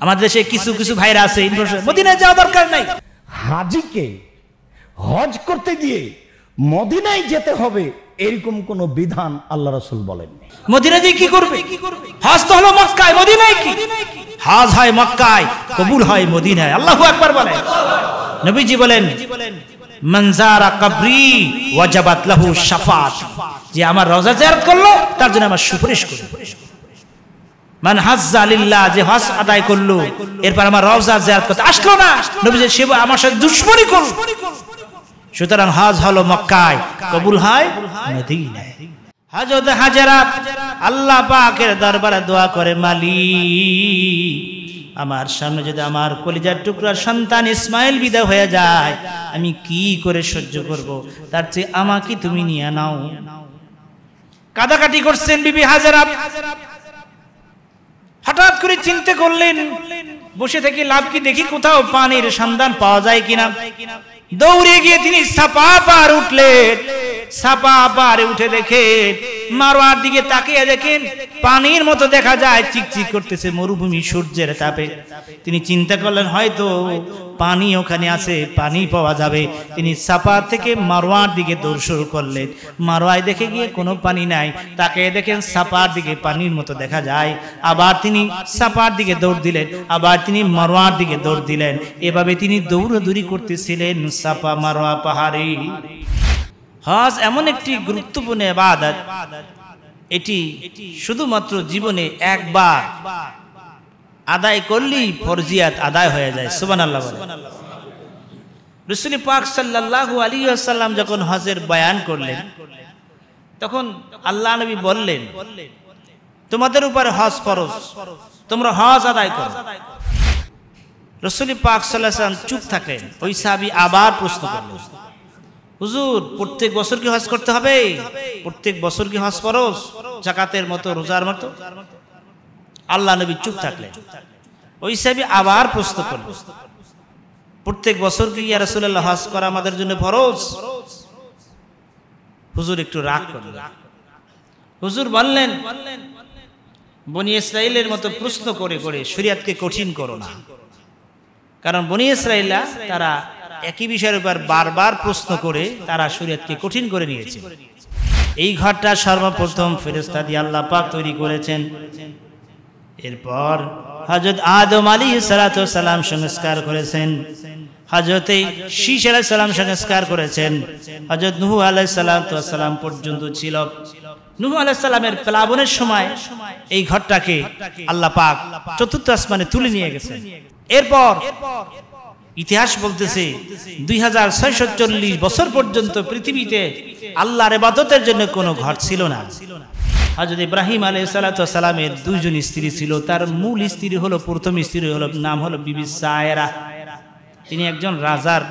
আমাদের দেশে কিছু কিছু ভাইরা আছে মদিনায় যাওয়া দরকার নাই। হাজিকে হজ করতে গিয়ে মদিনায় যেতে হবে এরকম কোন বিধান আল্লাহ রাসূল বলেননি। মদিনায় গিয়ে কি করবে? হজ তো হলো মক্কায়, মদিনায় কি? হজ হয় মক্কায়, কবুল হয় মদিনায়। আল্লাহু আকবার বলেন। নবীজি বলেন মান যারা কবরি ওয়াজাবাত লাহু শাফাআত, যে আমার রওজা জিয়ারত করলো তার জন্য আমার সুপারিশ করবে। মান হাজ্জা লিল্লাহ, যে হজ আদায় করলো এরপর আমার রওজা জিয়ারত করতে আসলো না, নবীজি সে আমার সাথে দুশমনি করলো। সুতরাং হজ হলো মক্কায়, কবুল হয় মদিনায়। হযরত হাজেরা আল্লাহ পাকের দরবারে দোয়া করে, মালিক আমার সামনে যদি আমার কলিজার টুকরার সন্তান ইসমাইল বিদা হয়ে যায় আমি কি করে সহ্য করব, তার চেয়ে আমাকে তুমি নিয়ে নাও। কাদাকাটি করছেন বিবি হাজেরা। হঠাৎ করে চিন্তা করলেন বসে থেকে লাভ কি, দেখি কোথাও পানির সন্ধান পাওয়া যায় কিনা। দৌড়ে গিয়ে তিনি সাপা পাহাড়ে উঠলেন। সাপা পাহাড়ে উঠে দেখেন মারওয়ার দিকে তাকিয়ে দেখেন পানির মতো দেখা যায়, চিকচিক করতেছে মরুভূমি সূর্যের তাপে। তিনি চিন্তা করলেন হয়তো পানি ওখানে আছে, পানি পাওয়া যাবে। তিনি সাপা থেকে মারওয়ার দিকে দৌড় শুরু করলেন। মারওয়ায় দেখে গিয়ে কোনো পানি নাই, তাকে দেখেন সাপার দিকে পানির মতো দেখা যায়। আবার তিনি সাপার দিকে দৌড় দিলেন, আবার তিনি মারওয়ার দিকে দৌড় দিলেন। এভাবে তিনি দৌড়াদৌড়ি করতেছিলেন সাপা মারওয়া পাহাড়ে। হজ এমন একটি গুরুত্বপূর্ণ ইবাদত, এটি শুধুমাত্র জীবনে একবার আদায় করলেই ফরজিয়াত আদায় হয়ে যায়। সুবহানাল্লাহ বলেন। রাসূল পাক সাল্লাল্লাহু আলাইহি ওয়াসাল্লাম যখন হজের বয়ান করলেন তখন আল্লাহ নবী বললেন তোমাদের উপরে হজ ফরজ, তোমরা হজ আদায় করো। রাসূল পাক সাল্লাল্লাহু আলাইহি ওয়াসাল্লাম চুপ থাকেন। ওই সাহাবী আবার প্রশ্ন করলেন, হুজুর প্রত্যেক বছর কি হজ করতে হবে? প্রত্যেক বছর কি হজ ফরজ, যাকাতের মতো, রোজার মতো? আল্লাহ নবী চুপ থাকলেন। ওই সাহাবী আবার প্রশ্ন করলেন, প্রত্যেক বছর কি ইয়া রাসূলুল্লাহ হজ করা আমাদের জন্য ফরজ? হুজুর একটু রাগ করলেন। হুজুর বললেন, বনি ইসরাইলের মতো প্রশ্ন করে করে শরীয়তকে কঠিন করো না। কারণ বনি ইসরাইলরা তারা একই বিষয়ের উপর বারবার প্রশ্ন করে তারা শরীয়তকে কঠিন করে নিয়েছে। এই ঘরটা সর্বপ্রথম ফেরেশতা দিয়ে আল্লাহ পাক তৈরি করেছেন। এরপর হযরত আদম আলাইহিস সালাতু ওয়াস সালাম সংস্কার করেছেন, হযরত শীশ আলাইহিস সালাম সংস্কার করেছেন, হযরত নূহ আলাইহিস সালাতু ওয়াস সালাম পর্যন্ত ছিল। নূহ আলাইহিস সালামের প্লাবনের সময় এই ঘরটাকে আল্লাহ পাক চতুর্থ আসমানে তুলে নিয়ে গেছেন। এরপর ইতিহাস বলতেছে 2640 বছর পর্যন্ত পৃথিবীতে আল্লাহর ইবাদতের জন্য কোনো ঘর ছিল না। হযরত ইব্রাহিম আলাইহিস সালাতু ওয়াস সালামের দুইজন স্ত্রী ছিল। তার মূল স্ত্রী হলো, প্রথম স্ত্রী হলো, নাম হলো বিবি সায়রা। তিনি একজন রাজার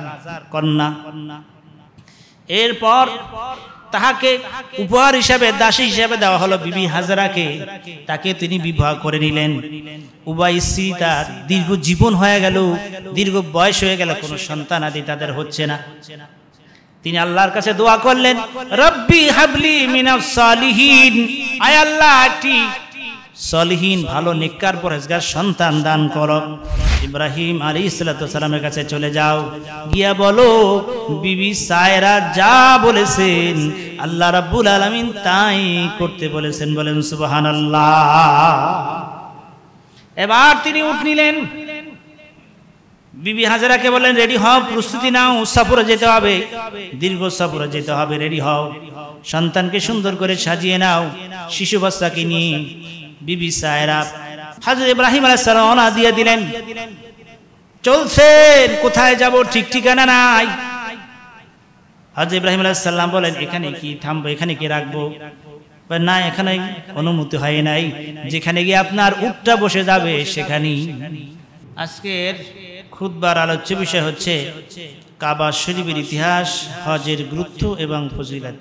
কন্যা। এরপর তাহাকে উপহার হিসাবে, দাসী হিসাবে দেওয়া হলো বিবি হাজরাকে। তাকে তিনি বিবাহ করে নিলেন। উভয় স্ত্রী তার দীর্ঘ জীবন হয়ে গেল, দীর্ঘ বয়স হয়ে গেল, কোনো সন্তান আদি তাদের হচ্ছে না। তিনি আল্লাহর কাছে দোয়া করলেন, রব্বি হাবলি মিনাস সালিহিন, আয় আল্লাহ একটি সলিহিন ভালো নেককার পরহেজগার সন্তান দান করো। ইব্রাহিম আলাইহিস সালাতু ওয়াস সালামের কাছে চলে যাও, গিয়া বলো বিবি সায়রা যা বলেছেন আল্লাহ রাব্বুল আলামিন তাই করতে বলেছেন। বলেন সুবহানাল্লাহ। এবার তিনি উঠ নিলেন, বিবি হাজরাকে বলেন রেডি হও, প্রস্তুতি নাও, সফরে যেতে হবে, দীর্ঘ সফরে যেতে হবে, রেডি হও, সন্তানকে সুন্দর করে সাজিয়ে নাও। শিশু বাচ্চাকে নিয়ে বিবি সায়রা হযরত ইব্রাহিম আলাইহিস সালাম রওনা দিয়ে দিলেন। চলছেন, কোথায় যাব ঠিক ঠিকানা নাই। হযরত ইব্রাহিম আলাইহিস সালাম বলেন এখানে কি থামবো, এখানে কি রাখবো? না, এখানে অনুমতি হয় নাই, যেখানে গিয়ে আপনার উটটা বসে যাবে সেখানেই। আজকের খুতবার আলোচ্য বিষয় হচ্ছে কাবা শরীফের ইতিহাস, হজের গুরুত্ব এবং ফজিলত।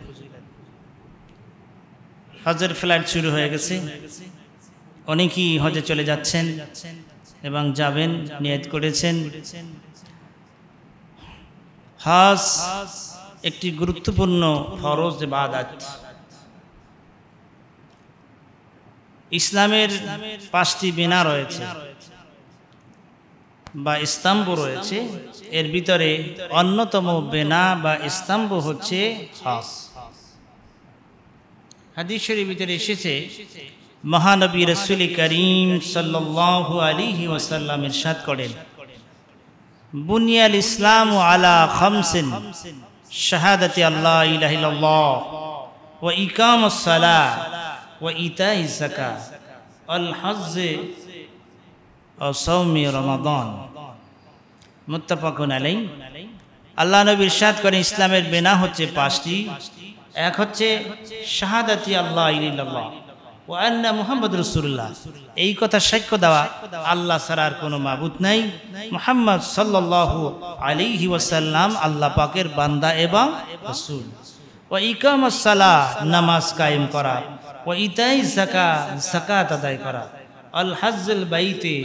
হজের ফ্লাইট শুরু হয়ে গেছে, অনেকেই হজে চলে যাচ্ছেন এবং যাবেন, নিয়ত করেছেন। হজ একটি গুরুত্বপূর্ণ ফরজ ইবাদত। ইসলামের 5টি বিনা রয়েছে। বা স্তম্ভ রয়েছে, এর ভিতরে অন্যতম বেনা বা স্তম্ভ হচ্ছে হজ। হাদিস শরীফের ভিতরে এসেছে, মহানবী রাসূল করিম সাল্লাল্লাহু আলাইহি ওয়াসাল্লাম ইরশাদ করেন, বুনিয়াল ইসলামু আলা খামসিন শাহাদাতি আল্লা ইলাহা ইল্লাল্লাহ ওয়া ইকামুস সালাহ ওয়া ইতাইজ যাকাত আল হজ্জ ও সাওমি রমাদান। মুত্তাফাকুন আলাইহি। আল্লাহ নবী ইরশাদ করেন, ইসলামের বিনা হচ্ছে পাঁচটি। এক হচ্ছে শাহাদাতি আল্লাহ ইল্লাল্লাহ ওয়া আন্না মুহাম্মাদুর রাসূলুল্লাহ, এই কথা সাক্ষ্য দেওয়া আল্লাহ ছাড়া আর কোনো মাবুদ নাই, মুহাম্মদ সাল্লাল্লাহু আলাইহি ওয়াসাল্লাম আল্লাহ পাকের বান্দা এবং রাসূল। ওয়া ইকামাস সালাহ, নামাজ কায়েম করা। ওয়া ইতাইজ যাকাত, যাকাত আদায় করা। আল হজ্জুল বাইতে,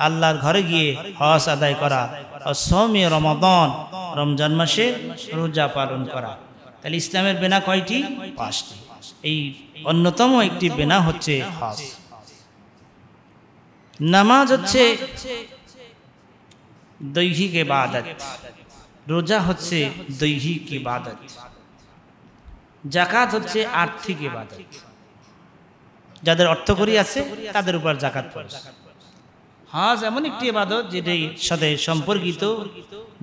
আল্লাহর ঘরে গিয়ে হজ আদায় করা। আর সাওমি রমাদান, রমজান মাসে রোজা পালন করা। তাহলে ইসলামের বেনা কয়টি? পাঁচটি। এই অন্যতম একটি বেনা হচ্ছে হজ। নামাজ হচ্ছে দৈহিক ইবাদত, রোজা হচ্ছে দৈহিক ইবাদত, যাকাত হচ্ছে আর্থিক ইবাদত। যাদের অর্থকরী আছে তাদের উপর যাকাত ফরজ। হজ এমন একটি ইবাদত যেটির সাথে সম্পর্কিত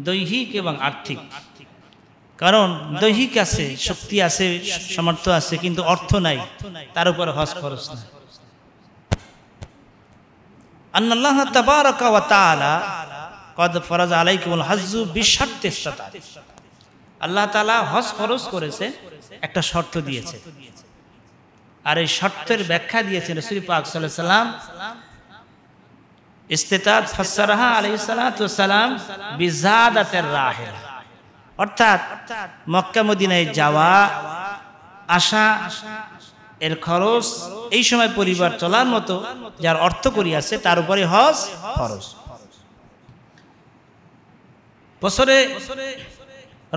দৈহিক এবং আর্থিক। কারণ দৈহিক আছে, শক্তি আছে, সামর্থ্য আছে, কিন্তু অর্থ নাই, তার উপর হজ ফরজ না। আল্লাহ তাবারাকা ওয়া তাআলা কদ ফরাজ আলাইকুমুল হজ্জু বিশারতি ইসতাতাত, আল্লাহ তাআলা হজ ফরজ করেছে, একটা শর্ত দিয়েছে। আর এই শর্তের ব্যাখ্যা দিয়েছেন রাসূল পাক সাল্লাল্লাহু আলাইহি ওয়াসাল্লাম। ইস্তিতাত ফাসসারাহা আলাইহিস সালাতু ওয়াস সালাম বিজাদাতির রাহিলা, অর্থাৎ মক্কা মদিনায় যাওয়া আসা এর খরচ, এই সময় পরিবার চলার মতো যার অর্থ করি আছে তার উপরে হজ ফরজ। বছরে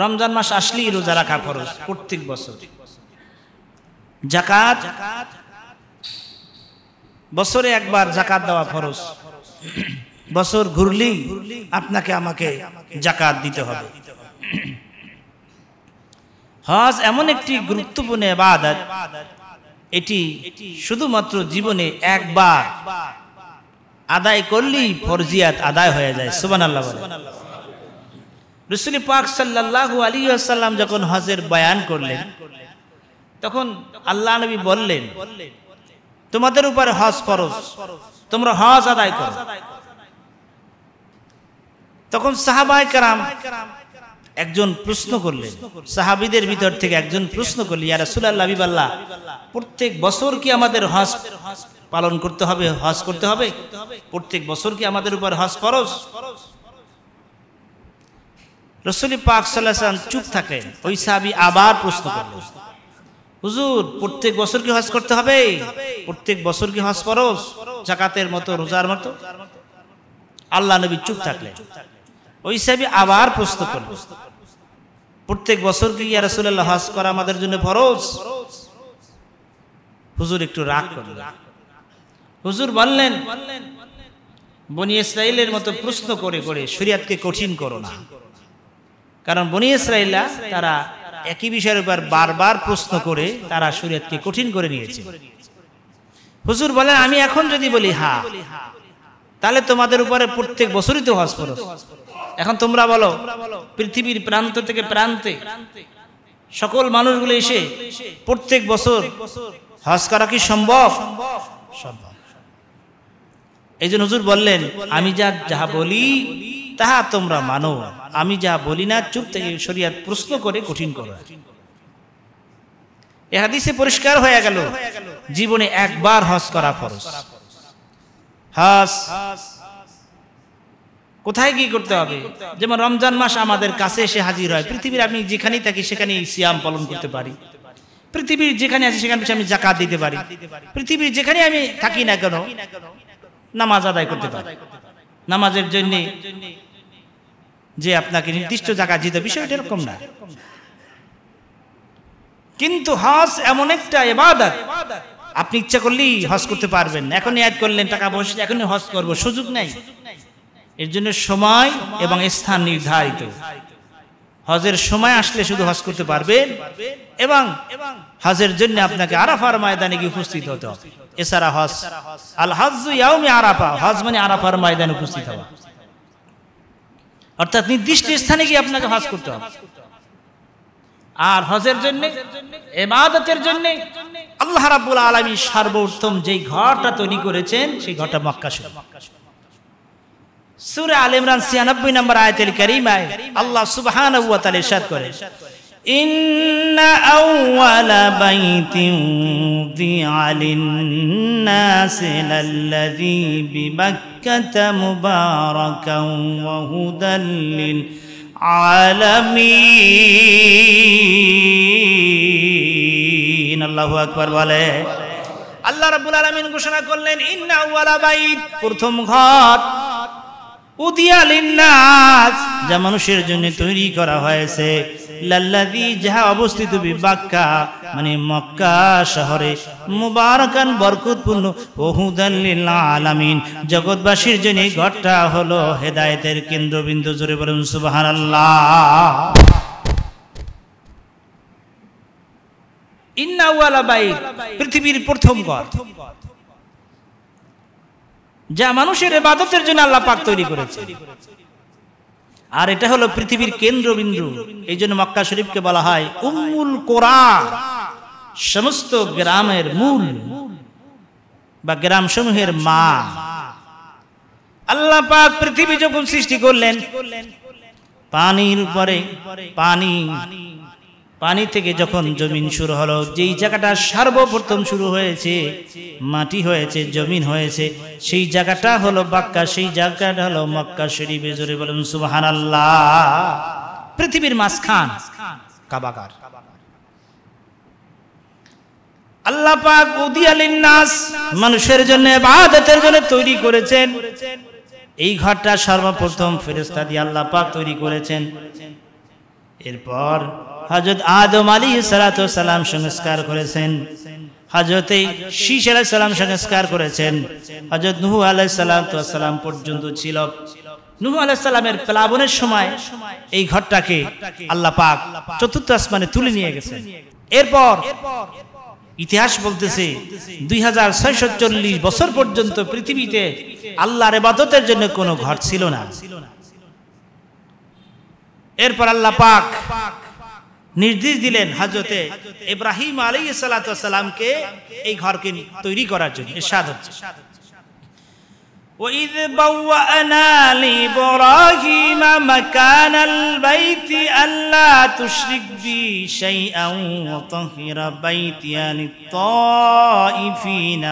রমজান মাস আসলেই রোজা রাখা ফরজ প্রত্যেক বছর। যাকাত, বছরে একবার যাকাত দেওয়া ফরজ। বছর ঘুরলেই আপনাকে আমাকে যাকাত দিতে হবে। হজ এমন একটি গুরুত্বপূর্ণ ইবাদত, এটি শুধুমাত্র জীবনে একবার আদায় করলেই ফরজিয়াত আদায় হয়ে যায়। সুবহানাল্লাহ বলেন। রাসূল পাক সাল্লাল্লাহু আলাইহি ওয়াসাল্লাম যখন হজের বয়ান করলেন, তখন আল্লাহ নবী বললেন, তোমাদের উপরে হজ ফরজ, তোমরা হজ আদায় করো। তখন সাহাবায়ে কেরাম একজন প্রশ্ন করলেন, সাহাবীদের ভিতর থেকে একজন প্রশ্ন করলেন, ইয়া রাসূলুল্লাহ, হাবিবাল্লাহ, প্রত্যেক বছর কি আমাদের হজ পালন করতে হবে, হজ করতে হবে? প্রত্যেক বছর কি আমাদের উপর হজ ফরজ? রাসূল পাক সাল্লাল্লাহু আলাইহি ওয়াসাল্লাম চুপ থাকেন। ওই সাহাবী আবার প্রশ্ন করলেন, হুজুর, প্রত্যেক বছর কি হজ করতে হবে? প্রত্যেক বছর কি হজ ফরজ, যাকাতের মতো, রোজার মতো? আল্লাহ নবী চুপ থাকলেন। ওই সাহাবী আবার প্রশ্ন করলেন, প্রত্যেক বছর কি ইয়া রাসূলুল্লাহ হজ করা আমাদের জন্য ফরজ? হুজুর একটু রাগ করলেন। হুজুর বললেন, বনি ইসরাইলের মতো প্রশ্ন করে করে শরীয়তকে কঠিন করো না। কারণ বনি ইসরাইলরা তারা একই বিষয়ের উপর বারবার প্রশ্ন করে তারা শরীয়তকে কঠিন করে নিয়েছে। হুজুর বলেন, আমি এখন যদি বলি হ্যাঁ, তাহলে তোমাদের উপরে প্রত্যেক বছরই তো হজ ফরজ। এখন তোমরা বলো, পৃথিবীর প্রান্ত থেকে প্রান্তে সকল মানুষগুলো এসে প্রত্যেক বছর হজ করা কি সম্ভব? সম্ভব। এই জন্য হুজুর বললেন, আমি যাহা বলি তাহা তোমরা মানো, আমি যা বলি না চুপ থেকে শরীয়ত প্রশ্ন করে কঠিন করো। এই হাদিসে পরিষ্কার হয়ে গেল জীবনে একবার হজ করা ফরজ। হজ কোথায় কি করতে হবে? যেমন রমজান মাস আমাদের কাছে এসে হাজির হয়, পৃথিবীর আমি যেখানেই থাকি সেখানেই সিয়াম পালন করতে পারি, পৃথিবীর যেখানে আছি সেখানে আমি যাকাত দিতে পারি, পৃথিবীর যেখানে আমি থাকি না কেন নামাজ আদায় করতে পারি। নামাজের জন্য যে আপনাকে নির্দিষ্ট জায়গা দিতে, বিষয়টা এরকম না। কিন্তু হজ এমন একটা ইবাদত, আপনি ইচ্ছা করলেই হজ করতে পারবেন না। এখন নিয়ত করলেন টাকা পয়সা এখনই হজ করব, সুযোগ নাই। এর জন্য সময় এবং স্থান নির্ধারিত। হজের সময় আসলে শুধু হজ করতে পারবেন এবং হজের জন্য আপনাকে আরাফার ময়দানে গিয়ে উপস্থিত হতে হবে। এছাড়া হজ আল হজ্জু ইয়াউমি আরাফা, হজ মানে আরাফার ময়দানে উপস্থিত হওয়া, অর্থাৎ নির্দিষ্ট স্থানে গিয়ে আপনাকে হজ করতে হবে। আর হজের জন্য, ইবাদতের জন্য আল্লাহ রাব্বুল আলামিন সর্বোত্তম যেই ঘরটা তৈরি করেছেন সেই ঘরটা মক্কা শরীফ। সূরা আলে ইমরান ৯৬ নম্বর আয়াতুল কারীমায় আল্লাহ সুবহানাহু ওয়া তাআলা ইরশাদ করেন, ইন্না আউওয়ালা বাইতিন উযিআ লিন-নাসি লাল্লাযী বিমাক্কাতা মুবারাকান ওয়া হুদাল লিল আলামিন। আল্লাহু আকবার বলে। আল্লাহ রাব্বুল আলামিন ঘোষণা করলেন, ইন্না আউওয়ালা বাইত, প্রথম ঘর, উদিয়া লিন্নাস, যা মানুষের জন্য তৈরি করা হয়েছে, লাল্লাযী, যাহা অবস্থিত বিবাক্কা মানে মক্কা শহরে, মুবারাকান বরকতপূর্ণ, ওয়া হুদাল লিল আলামিন, জগৎবাসীর জন্য ঘরটা হলো হেদায়েতের কেন্দ্রবিন্দু। জোরে বলুন সুবহানাল্লাহ। ইন্না আউওয়ালা বাইত, পৃথিবীর প্রথম ঘর, যা মানুষের ইবাদতের জন্য আল্লাহ পাক তৈরি করেছে। আর এটা হলো পৃথিবীর কেন্দ্রবিন্দু। এই জন্য মক্কা শরীফকে বলা হয় উম্মুল কোরা, সমস্ত গ্রামের মূল বা গ্রাম সমূহের মা। আল্লাহ পাক পৃথিবী যখন সৃষ্টি করলেন, পানির উপরে পানি থেকে যখন জমিন শুরু হলো, যেই জায়গাটা সর্বপ্রথম শুরু হয়েছে, মাটি হয়েছে, জমিন হয়েছে, সেই জায়গাটা হলো মক্কা, সেই জায়গাটা হলো মক্কা শরীফে। জোরে বলুন সুবহানাল্লাহ। পৃথিবীর মাঝখান কাবাগার। আল্লাহ পাক উদিয়া লিন্নাস, মানুষের জন্য ইবাদতের জন্য তৈরি করেছেন। এই ঘরটা সর্বপ্রথম ফেরেশতা দিয়ে আল্লাহ পাক তৈরি করেছেন। এরপর হযরত আদম আলাইহিস সালাতু ওয়াস সালাম সংস্কার করেছেন, হযরত শীশ আলাইহিস সালাম সংস্কার করেছেন, হযরত নূহ আলাইহিস সালাতু ওয়াস সালাম পর্যন্ত ছিল। নূহ আলাইহিস সালামের প্লাবনের সময় এই ঘরটাকে আল্লাহ পাক চতুর্থ আসমানে তুলে নিয়ে গেছেন। এরপর ইতিহাস বলতেছে 2640 বছর পর্যন্ত পৃথিবীতে আল্লাহর ইবাদতের জন্য কোনো ঘর ছিল না। এরপর আল্লাহ পাক নির্দেশ দিলেন হযরতে ইব্রাহিম আলাইহিস সালাতু ওয়াস সালামকে এই ঘরকে তৈরি করার জন্য। ইরশাদ হচ্ছে, وَإِذْ بَوَّأْنَا لِإِبْرَاهِيمَ مَكَانَ الْبَيْتِ أَلَّا تُشْرِكْ بِي شَيْئًا وَطَهِّرْ بَيْتِيَ لِلطَّائِفِينَ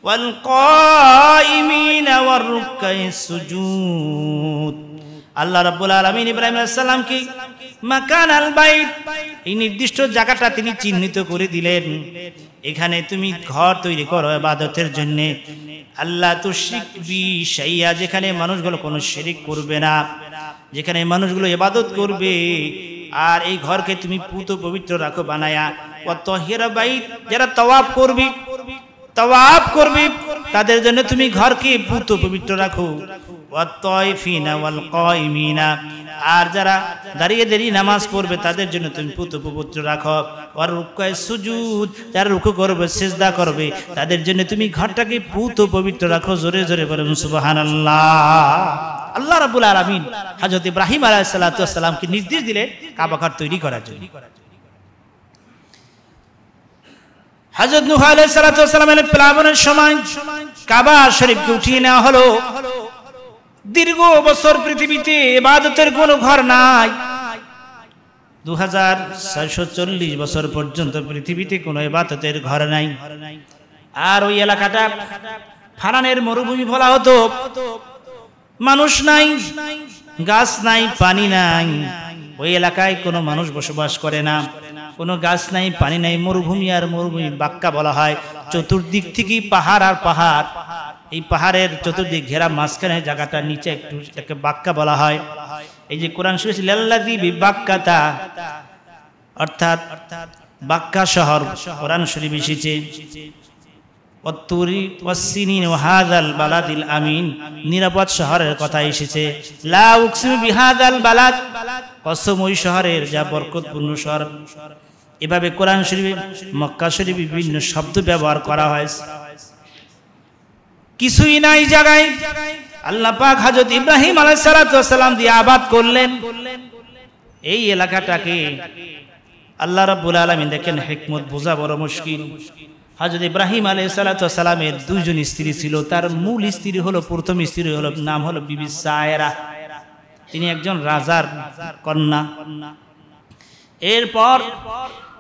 وَالْقَائِمِينَ وَالرُّكَّعِ السُّجُودِ। আল্লাহ রাব্বুল আলামিন ইব্রাহিম আলাইহিস সালামকে মাকান আল বাইত, এই নির্দিষ্ট জায়গাটা তিনি চিহ্নিত করে দিলেন, এখানে তুমি ঘর তৈরি করো ইবাদতের জন্য। আল্লাহ তুশরিক বি শাইয়া, যেখানে মানুষগুলো কোনো শিরক করবে না, যেখানে মানুষগুলো ইবাদত করবে। আর এই ঘরকে তুমি পুত পবিত্র রাখো বানায়া। ওয়া তাহিরা বাইত, যারা তাওয়াফ করবে তাদের জন্য তুমি ঘরকে পুত পবিত্র রাখো। ওয়া তাইফিনা ওয়াল কাইমিনা, আর যারা দাঁড়িয়ে দাঁড়িয়ে নামাজ পড়বে তাদের জন্য তুমি পুত পবিত্র রাখো। আর রুকুয়ে সুজুদ, যারা রুকু করবে সিজদা করবে তাদের জন্য তুমি ঘরটাকে পুত পবিত্র রাখো। জোরে জোরে বলুন সুবহানাল্লাহ। আল্লাহ রাব্বুল আলামিন হযরত ইব্রাহিম আলাইহিস সালাতু ওয়াস সালামকে নির্দেশ দিলেন কাবা ঘর তৈরি করার জন্য। হযরত নূহ আলাইহিস সালাতু ওয়াস সালামের প্লাবনের সময় কাবা শরীফকে উঠিয়ে নেওয়া হলো। দীর্ঘ বছর পৃথিবীতে ইবাদতের কোনো ঘর নাই। 2640 বছর পর্যন্ত পৃথিবীতে কোনো ইবাদতের ঘর নাই। আর ওই এলাকাটা ফারানের মরুভূমি বলা হতো। মানুষ নাই, গাছ নাই, পানি নাই। ওই এলাকায় কোনো মানুষ বসবাস করে না, কোনো গাছ নাই, পানি নাই, মরুভূমি আর মরুভূমি বাক্কা বলা হয়। চতুর্দিক থেকে পাহাড় আর পাহাড়, এই পাহাড়ের চতুর্দিক ঘেরা, মাঝখানে জায়গাটা নিচে একটু, এটাকে বাক্কা বলা হয়। এই যে কোরআন শরীফ লাল্লাযী বিবাক্কাতা, অর্থাৎ বাক্কা শহর কোরআন শরীফ এসেছে। ওয়াত্তুরি ওয়াসসিনিন ওয়া হাযাল বালাদিল আমিন, নিরাপদ শহরের কথা এসেছে। লা উকসিমু বিহাযাল বালাদ, কসম ওই শহরের যা বরকতপূর্ণ শহর। এভাবে কোরআন শরীফে মক্কা শরীফে বিভিন্ন শব্দ ব্যবহার করা হয়েছে। কিছুই নাই জায়গায় আল্লাহ পাক হযরত ইব্রাহিম আলাইহিস সালাতু ওয়াস সালাম দিয়ে আবাদ করলেন। এই এলাকাটাকে আল্লাহ রাব্বুল আলামিন দেখেন হিকমত বোঝা বড় মুশকিল। হযরত ইব্রাহিম আলাইহিস সালাতু ওয়াস সালামের দুইজন স্ত্রী ছিল। তার মূল স্ত্রী হলো, প্রথম স্ত্রী হলো, নাম হলো বিবি সায়রা। তিনি একজন রাজার কন্যা। এরপর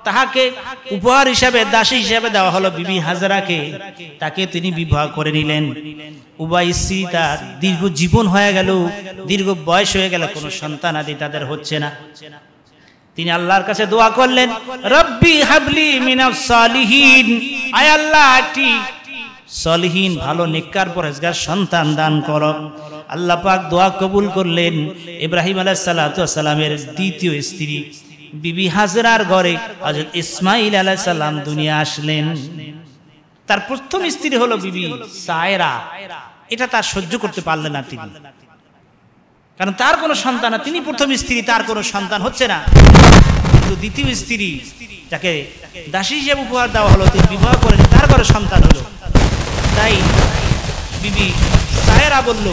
তাহাকে উপহার হিসাবে, দাসী হিসাবে দেওয়া হলো বিবি হাজরাকে। তাকে তিনি বিবাহ করে নিলেন। উভয় স্ত্রী তার দীর্ঘ জীবন হয়ে গেল, দীর্ঘ বয়স হয়ে গেল, কোনো সন্তান আদি তাদের হচ্ছে না। তিনি আল্লাহর কাছে দোয়া করলেন, রব্বি হাবলি মিনাস সালিহিন, আয় আল্লাহ একটি সলিহিন ভালো নেককার পরহেজগার সন্তান দান করো। আল্লাহ পাক দোয়া কবুল করলেন। ইব্রাহিম আলাইহিস সালাতু ওয়াস সালামের দ্বিতীয় স্ত্রী বিবি হাজরার ঘরে হযরত ইসমাঈল আলাইহিস সালাম দুনিয়া আসলেন। তার প্রথম স্ত্রী হলো বিবি সায়রা। এটা তার সহ্য করতে পারলেন না তিনি, কারণ তার কোনো সন্তান না। তিনি প্রথম স্ত্রী, তার কোনো সন্তান হচ্ছে না। কিন্তু দ্বিতীয় স্ত্রী যাকে দাসী হিসেবে উপহার দেওয়া হলো, তিনি বিবাহ করেন, তার ঘরে সন্তান হলো। তাই বিবি সায়রা বলল,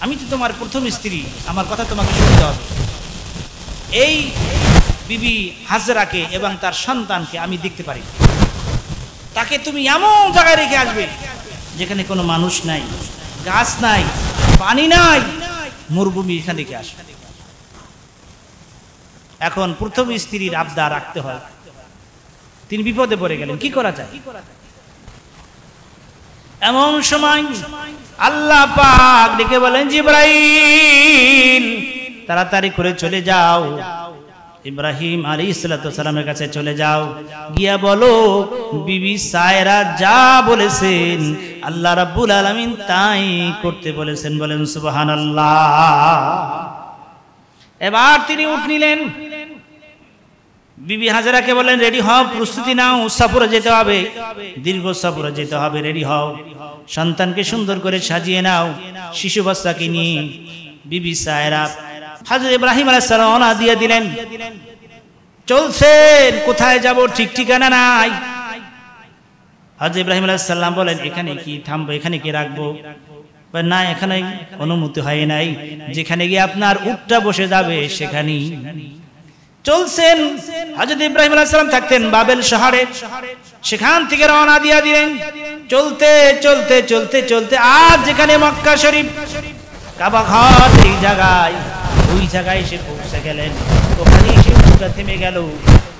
আমি তো তোমার প্রথম স্ত্রী, আমার কথা তোমাকে শুনতে হবে। এই বিবি হাজরাকে এবং তার সন্তানকে আমি দেখতে পারি। তাকে তুমি এমন জায়গায় রেখে আসবে যেখানে কোনো মানুষ নাই, গাছ নাই, পানি নাই, মরুভূমি, এখানে রেখে আসবে। এখন প্রথম স্ত্রীর আবদার রাখতে হয়। তিনি বিপদে পড়ে গেলেন, কি করা যায়? এমন সময় আল্লাহ পাক ডেকে বলেন, জিবরাইল তাড়াতাড়ি করে চলে যাও, ইব্রাহিম আলাইহিস সালামের কাছে চলে যাও, গিয়া বলো বিবি সায়রা যা বলেছেন আল্লাহ রাব্বুল আলামিন তাই করতে বলেছেন। বলেন সুবহানাল্লাহ। এবার তিনি উঠ নিলেন, বিবি হাজরাকে বলেন, রেডি হও, প্রস্তুতি নাও, সফরে যেতে হবে, দীর্ঘ সফরে যেতে হবে, রেডি হও, সন্তানকে সুন্দর করে সাজিয়ে নাও। শিশু বাচ্চাকে নিয়ে বিবি সায়রা হযরত ইব্রাহিম আলাইহিস সালাম রওনা দিয়ে দিলেন। চলছেন, কোথায় যাব ঠিক ঠিকানা নাই। হযরত ইব্রাহিম আলাইহিস সালাম বলেন, এখানে কি থামবো, এখানে কি রাখবো? না, এখানে অনুমতি হয় নাই, যেখানে গিয়ে আপনার উটটা বসে যাবে সেখানেই। চলছেন। হযরত ইব্রাহিম আলাইহিস সালাম থাকতেন বাবেল শহরে, সেখান থেকে রওনা দিয়ে দিলেন। চলতে চলতে চলতে চলতে আজ যেখানে মক্কা শরীফ, কাবা ঘর, এই জায়গায়, ওই জায়গায় এসে পৌঁছে গেলেন। ওখানে এসে উটটা থেমে গেল।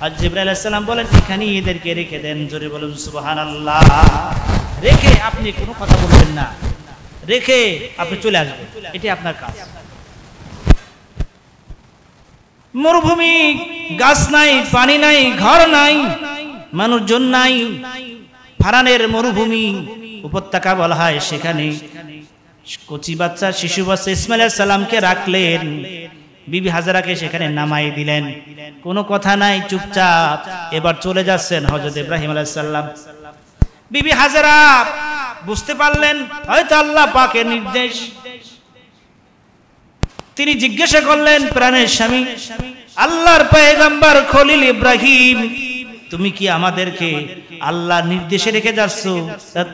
আর জিবরাইল আলাইহিস সালাম বলেন, এখানেই এদেরকে রেখে দেন। জোরে বলুন সুবহানাল্লাহ। রেখে আপনি কোনো কথা বলবেন না, রেখে আপনি চলে আসবেন, এটাই আপনার কাজ। মরুভূমি, গাছ নাই, পানি নাই, ঘর নাই, মানুষজন নাই, ফারানের মরুভূমি, উপত্যকা বলা হয়। সেখানে কচি বাচ্চা, শিশু বাচ্চা ইসমাঈল আলাইহিস সালামকে রাখলেন। বিবি হাজরাকে সেখানে নামাই দিলেন। কোনো কথা নাই, চুপচাপ এবার চলে যাচ্ছেন হযরত ইব্রাহিম আলাইহিস সালাম। বিবি হাজরা বুঝতে পারলেন হয়তো আল্লাহ পাকের নির্দেশ। তিনি জিজ্ঞাসা করলেন, প্রাণের স্বামী আল্লাহর পয়গম্বর খলিল ইব্রাহিম, তুমি কি আমাদেরকে আল্লাহর নির্দেশে রেখে যাচ্ছ,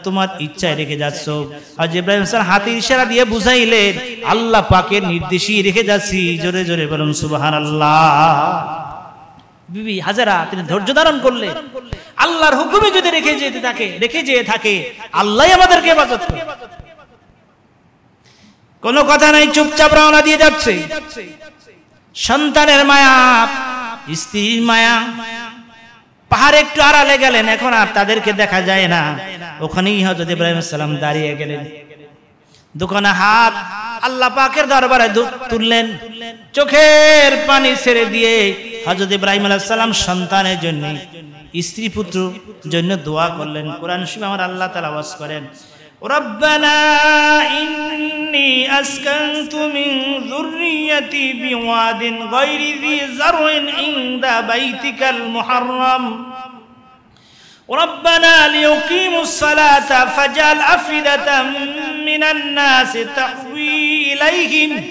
তোমার ইচ্ছায় রেখে যাচ্ছ? আর ইব্রাহিম সাহেব হাতের ইশারা দিয়ে বুঝাইলেন, আল্লাহ পাকের নির্দেশই রেখে যাচ্ছি। জোরে জোরে বলুন সুবহানাল্লাহ। বিবি হাজরা তিনি ধৈর্য ধারণ করলেন। আল্লাহর হুকুমে যদি রেখে যেতে থাকে আল্লাহই আমাদেরকে হেফাজত করে। কোনো কথা নাই, চুপচাপ রওনা দিয়ে যাচ্ছে। সন্তানের মায়া, স্ত্রীর মায়া। পাহাড়ে একটু আড়ালে গেলেন, এখন আর তাদেরকে দেখা যায় না। ওখানেই হযরত ইব্রাহিম আলাইহিস সালাম দাঁড়িয়ে গেলেন। দুখানা হাত আল্লাহ পাকের দরবারে তুললেন, চোখের পানি ছেড়ে দিয়ে হযরত ইব্রাহিম আলাইহিস সালাম সন্তানের জন্য, স্ত্রী পুত্র জন্য দোয়া করলেন। কোরআন শরীফে আমার আল্লাহ তাআলা ওয়াজ করেন, রব্বানা ইন্নী আসকানতু মিন যুররিয়্যাতি বিওয়াদিন গায়রি যি যারইন ইনদা বাইতিকাল মুহাররাম ربنا ليقيموا الصلاة فاجعل أفئدة من الناس تهوي إليهم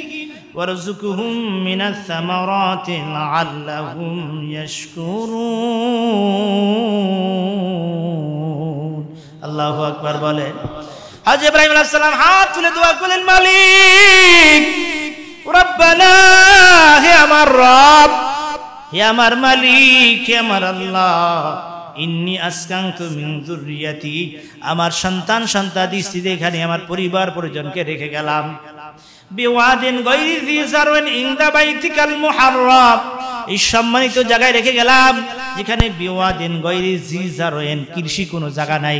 وارزقهم من الثمرات لعلهم يشكرون الله أكبر বলে হযরত ইব্রাহিম আলাইহিস সালাম হাত তুলে দোয়া করলেন মালিক রব্বানা হে আমার রব হে আমার মালিক হে আমার আল্লাহ ইন্নী আসকানতু মিন যুররিয়াতি আমার সন্তানাদি স্ত্রী এখানে আমার পরিবার পরিজনকে রেখে গেলাম বিওয়াদিন গায়রি যি জারওয়ান ইনদা বাইতিকাল মুহাররাম এই সম্মানিত জায়গায় রেখে গেলাম যেখানে বিওয়াদিন গায়রি যি জারওয়ান কৃষি কোনো জায়গা নাই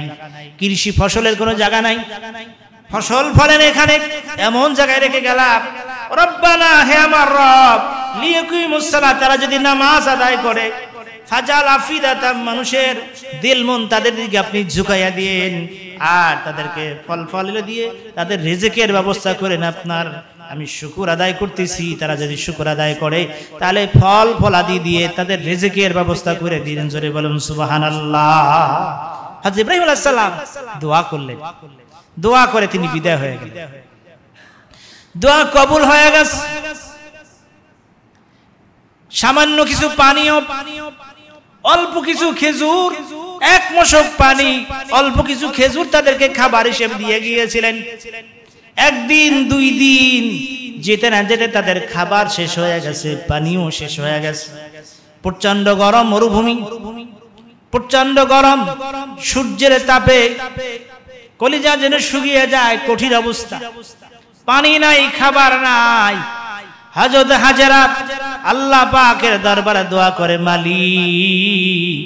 কৃষি ফসলের কোনো জায়গা নাই ফসল ফলেন এখানে এমন জায়গায় রেখে গেলাম রব্বানা হে আমার রব লিয়াকিমুস সালাত তারা যদি নামাজ আদায় করে ফাজাল আফিদাতাম মানুষের দিল মন তাদের দিকে আপনি ঝুঁকাইয়া দেন আর তাদেরকে ফল দিয়ে তাদের রিজিকের ব্যবস্থা করেন আপনার আমি শুকর আদায় করতেছি তারা যদি শুকর আদায় করে তাহলে ফলাদি দিয়ে তাদের রিজিকের ব্যবস্থা করে দিন জোরে বলুন সুবহানাল্লাহ হযরত ইব্রাহিম আলাইহিস সালাম দোয়া করলেন দোয়া করে তিনি বিদায় হয়ে গেলেন দোয়া কবুল হয়ে গেছে সামান্য কিছু পানীয় অল্প কিছু খেজুর এক মশক পানি অল্প কিছু খেজুর তাদেরকে খাবার হিসেবে দিয়ে গিয়েছিলেন একদিন দুই দিন যেতে না যেতে তাদের খাবার শেষ হয়ে গেছে পানিও শেষ হয়ে গেছে প্রচন্ড গরম মরুভূমি প্রচন্ড গরম সূর্যের তাপে কলিজা যেন শুকিয়ে যায় কঠিন অবস্থা পানি নাই খাবার নাই হযরত হাজেরা আল্লাহ পাকের দরবারে দোয়া করে মালিক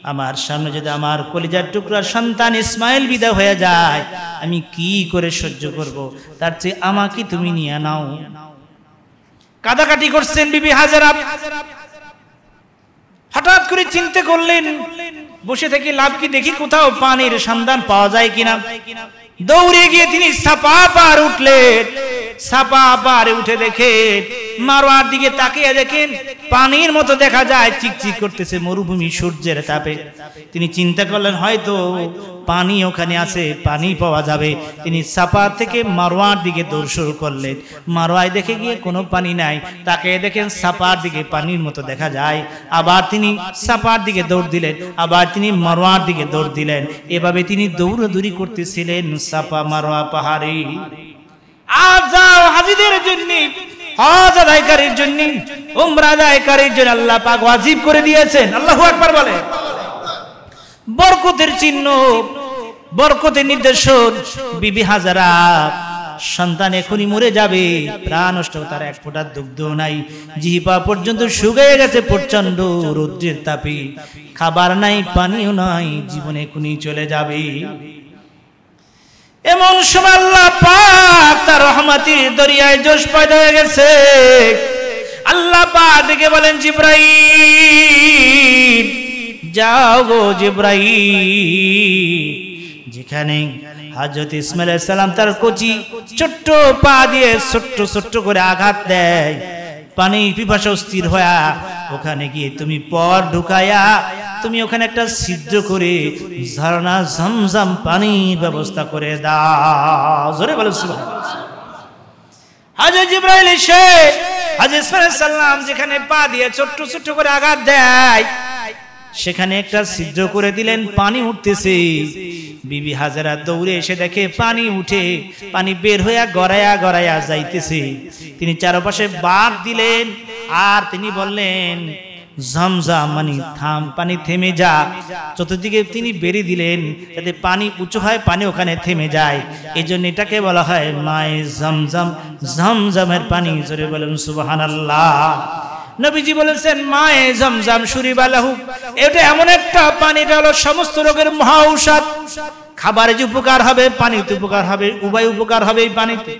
আমার সামনে যদি আমার কলিজার টুকরা সন্তান ইসমাইল বিদা হয়ে যায় আমি কি করে সহ্য করব তার চেয়ে আমাকে তুমি নিয়ে নাও কাদাকাটি করছেন বিবি হাজেরা হঠাৎ করে চিন্তা করলেন বসে থেকে লাভ কি দেখি কোথাও পানির সন্ধান পাওয়া যায় কিনা দৌড়ে গিয়ে তিনি সাপা পার উঠলেন সাপা পারে উঠে দেখে মারওয়ার দিকে তাকিয়ে দেখেন পানির মতো দেখা যায় চিকচিক করতেছে মরুভূমি সূর্যের তাপে তিনি চিন্তা করলেন হয়তো পানি ওখানে আছে পানি পাওয়া যাবে তিনি সাপা থেকে মারওয়ার দিকে দৌড় শুরু করলেন মারওয়ায় দেখে গিয়ে কোনো পানি নাই তাকে দেখেন সাপার দিকে পানির মতো দেখা যায় আবার তিনি সাপার দিকে দৌড় দিলেন আবার তিনি মারওয়ার দিকে দৌড় দিলেন এভাবে তিনি দৌড়াদৌড়ি করতেছিলেন সাপা মারওয়া পাহাড়ে আজ যাও হাজীদের জন্য হজ আদায়কারীর জন্য উমরা আদায়কারীর জন্য আল্লাহ পাক ওয়াজিব করে দিয়েছেন আল্লাহু আকবার বলে বরকতের চিহ্ন বরকতের নিদর্শন বিবি হাজেরা সন্তান এখনই মরে যাবে প্রাণ নষ্ট তার এক ফোঁটা দুগ্ধ নাই জিহ্বা পর্যন্ত শুকিয়ে গেছে প্রচন্ড রৌদ্রের তাপে খাবার নাই পানিও নাই জীবন এখনই চলে যাবে এমন সময় আল্লাহ পাক তার রহমতের দরিয়ায় জোশ পয়দা হয়ে গেছে আল্লাহ পাক ডেকে বলেন জিবরাইল যাও গো জিবরাইল যেখানে হযরত ইসমাঈল আলাইহিস সালাম তার কচি ছোট্ট পা দিয়ে ছোট্ট ছোট্ট করে আঘাত দেয় পানি পিপাসা স্থির হয়া ওখানে গিয়ে তুমি পর ঢুকায়া তুমি ওখানে একটা ছিদ্র করে ঝর্ণা ঝমঝম পানির ব্যবস্থা করে দাও জোরে বলো সুবহানাল্লাহ হযরত জিবরাইল এসে হযরত ইসমাঈল আলাইহিস সালাম যেখানে পা দিয়ে ছোট্ট ছোট্ট করে আঘাত দেয় সেখানে একটা ছিদ্র করে দিলেন পানি উঠতেছে বিবি হাজেরা দৌড়ে এসে দেখে পানি উঠে পানি বের হয়ে গড়ায়া গড়ায়া যাইতেছে তিনি চারপাশে বাঁধ দিলেন আর তিনি বললেন ঝমঝম মানে থাম পানি থেমে যা চতুর্দিকে তিনি বেরি দিলেন যাতে পানি উঁচু হয় পানি ওখানে থেমে যায় এইজন্য এটাকে বলা হয় মায়ে ঝমঝম ঝমঝমের পানি জোরে বলেন সুবহানাল্লাহ নবীজি বলেছেন মায়ে জমজম শুরিবালাহু এটা এমন একটা পানি এটা হলো সমস্ত রোগের মহা ঔষধ খাবারে যে উপকার হবে পানিতে উপকার হবে উভয় উপকার হবে এই পানিতে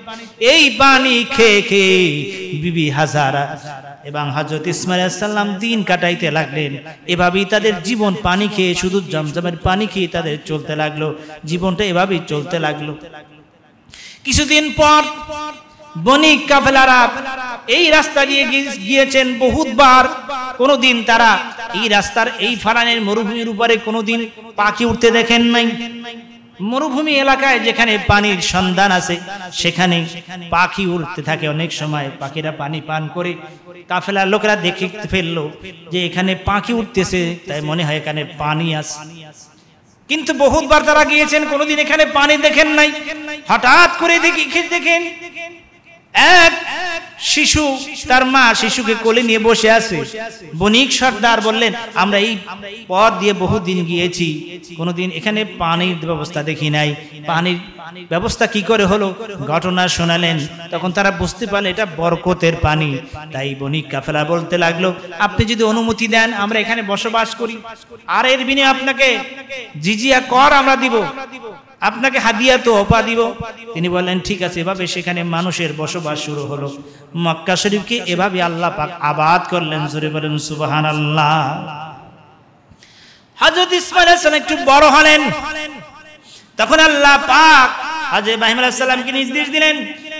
এই পানি খেয়ে খেয়ে বিবি হাজেরা এবং হযরত ইসমাঈল আলাইহিস সালাম দিন কাটাইতে লাগলেন এভাবেই তাদের জীবন পানি খেয়ে শুধু জমজমের পানি খেয়ে তাদের চলতে লাগলো জীবনটা এভাবেই চলতে লাগলো কিছুদিন পর বণিক কাফেলারা এই রাস্তা দিয়ে গিয়েছেন বহুতবার, কোনোদিন তারা এই রাস্তার এই ফারানের মরুভূমির উপরে কোনোদিন পাখি উঠতে দেখেন নাই। মরুভূমি এলাকায় যেখানে পানির সন্ধান আছে সেখানে পাখি উঠতে থাকে, অনেক সময় পাখিরা পানি পান করে। কাফেলার লোকেরা দেখে ফেললো যে এখানে পাখি উঠতেছে, তাই মনে হয় এখানে পানি আছে। কিন্তু বহুতবার তারা গিয়েছেন, কোনোদিন এখানে পানি দেখেন নাই। হঠাৎ করে দেখেন এক শিশু, তার মা শিশুকে কোলে নিয়ে বসে আছে। বণিক সর্দার বললেন, আমরা এই পথ দিয়ে বহুদিন গিয়েছি, কোনোদিন এখানে পানির ব্যবস্থা দেখি নাই, পানির ব্যবস্থা কি করে হলো? ঘটনা শোনালেন। তখন তারা বুঝতে পারলেন এটা বরকতের পানি। তাই বণিক কাফেলা বলতে লাগলো, আপনি যদি অনুমতি দেন আমরা এখানে বসবাস করি, আর এর বিনিময়ে আপনাকে জিজিয়া কর আমরা দিব, আপনাকে হাদিয়া তো অপা দিব। তিনি বললেন ঠিক আছে। এভাবে সেখানে মানুষের বসবাস শুরু হলো। মক্কা শরীফকে এভাবে আল্লাহ পাক আবাদ করলেন। জোরে বলেন সুবহানাল্লাহ। হযরত ইসমাঈল আলাইহিস সালাম একটু বড় হলেন, তখন আল্লাহ পাক হযরত ইব্রাহিম আলাইহিস সালামকে নির্দেশ দিলেন,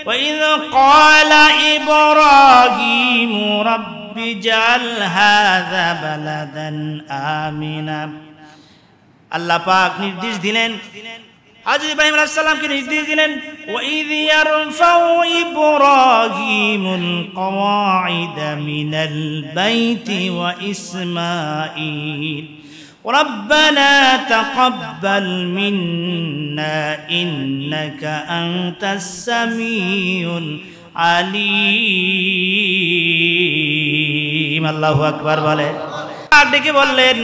ওয়া ইয ক্বালা ইব্রাহিম রাব্বি জাল হাযা বালাদান আমিনা। আল্লাহ পাক নির্দেশ দিলেন, হযরত ইব্রাহিম আলাইহিস সালামকে নির্দেশ দিলেন, ওয়া ইয ইয়ারফাউ ইব্রাহিমুল কওয়াইদা মিনাল বাইতি ওয়া ইসমাঈল রব্বানা তাকাব্বাল মিন্না ইন্নাকা আনতাস সামিউল আলিম। আল্লাহু আকবার বলে। আর ডেকে বললেন,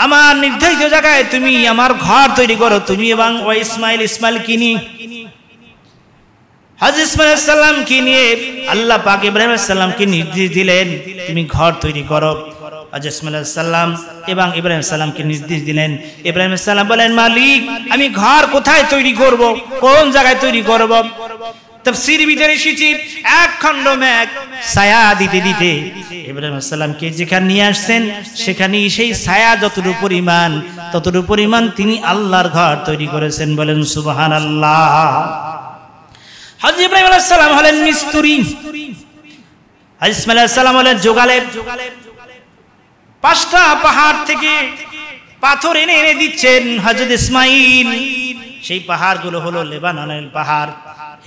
আমার নির্ধারিত জায়গায় তুমি আমার ঘর তৈরি করো, তুমি এবং ইসমাইল কিনি। হযরত ইসমাঈল আলাইহিস সালামকে নিয়ে আল্লাহ পাক ইব্রাহিম আলাইহিস সালামকে নির্দেশ দিলেন, তুমি ঘর তৈরি করো। হযরত ইসমাঈল আলাইহিস সালাম এবং ইব্রাহিম আলাইহিস সালামকে নির্দেশ দিলেন। ইব্রাহিম আলাইহিস সালাম বলেন, মালিক আমি ঘর কোথায় তৈরি করব, কোন জায়গায় তৈরি করব? তাফসীর ভিতরে এসেছে এক খণ্ড মেঘ ছায়া দিতে দিতে ইব্রাহিম আলাইহিস সালামকে যেখানে নিয়ে আসছেন, সেখানে সেই ছায়া যতটুকু পরিমাণ তিনি আল্লাহর ঘর তৈরি করেছেন। বলেন সুবহানাল্লাহ। হযরত ইব্রাহিম আলাইহিস সালাম হলেন মিস্ত্রি, হযরত ইসমাঈল আলাইহিস সালাম হলেন যোগালের। 5টা পাহাড় থেকে পাথর এনে এনে দিচ্ছেন হযরত ইসমাঈল। সেই পাহাড়গুলো হলো লেবাননের পাহাড়,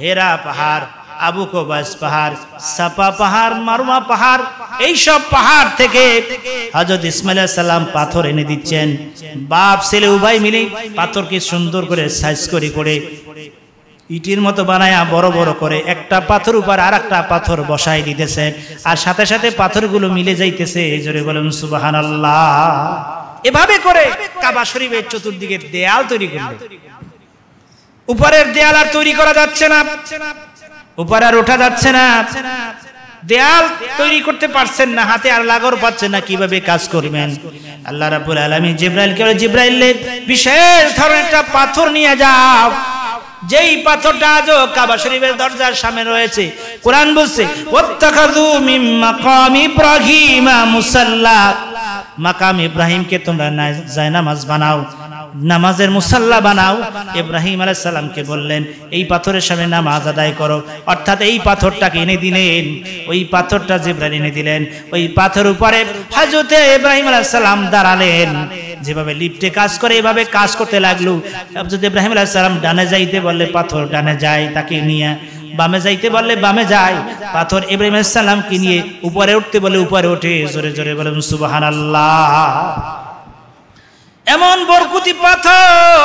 হেরা পাহাড়, আবু কোবাস পাহাড়, সাপা পাহাড়, মারুমা পাহাড়। এই সব পাহাড় থেকে হযরত ইসমাঈল আলাইহিস সালাম পাথর এনে দিচ্ছেন। বাপ ছেলে উভয় মিলে পাথরকে সুন্দর করে সাইজ করে ইটের মতো বানায়া বড় বড় করে একটা পাথর উপর আরেকটা পাথর বসাই দিতেছে, আর সাথে সাথে পাথরগুলো মিলে যাইতেছে। জোরে বলেন সুবহানাল্লাহ। এভাবে করে কাবা শরীফের চতুর্দিকে দেয়াল তৈরি করলেন। উপরের দেয়াল আর তৈরি করা যাচ্ছে না, উপরে আর ওঠা যাচ্ছে না, দেয়াল তৈরি করতে পারছেন না, হাতে আর লাগর পাচ্ছেন না, কিভাবে কাজ করবেন? আল্লাহ রাব্বুল আলামিন জিবরাইলকে বলে, জিবরাইল বিশেষ ধরনের একটা পাথর নিয়ে যাও, যেই পাথরটা আজও কাবা শরীফের দরজার সামনে রয়েছে। কোরআন বলছে, ওয়াত্তাখাযু মিন মাকাম ইব্রাহিম মুসাল্লা। মাকাম ইব্রাহিমকে তোমরা জায়নামাজ বানাও, নামাজের মুসাল্লা বানাও। ইব্রাহিম আলাইহিস সালামকে বললেন এই পাথরের সামনে নামাজ আদায় করো, অর্থাৎ এই পাথরটাকে এনে দিলেন। ওই পাথরটা জিবরাইল এনে দিলেন। ওই পাথর উপরে হযরত ইব্রাহিম আলাইহিস সালাম দাঁড়ালেন। যেভাবে লিফটে কাজ করে এভাবে কাজ করতে লাগলো। হযরত ইব্রাহিম আলাইহিস সালাম ডানে যাইতে বললে পাথর ডানে যায়, তাকে নিয়ে বামে যাইতে বললে বামে যায়। পাথর ইব্রাহিম আলাইহিস সালামকে নিয়ে উপরে উঠতে বলে উপরে ওঠে। জোরে জোরে বলেন সুবহানাল্লাহ। এমন বরকতি পাথর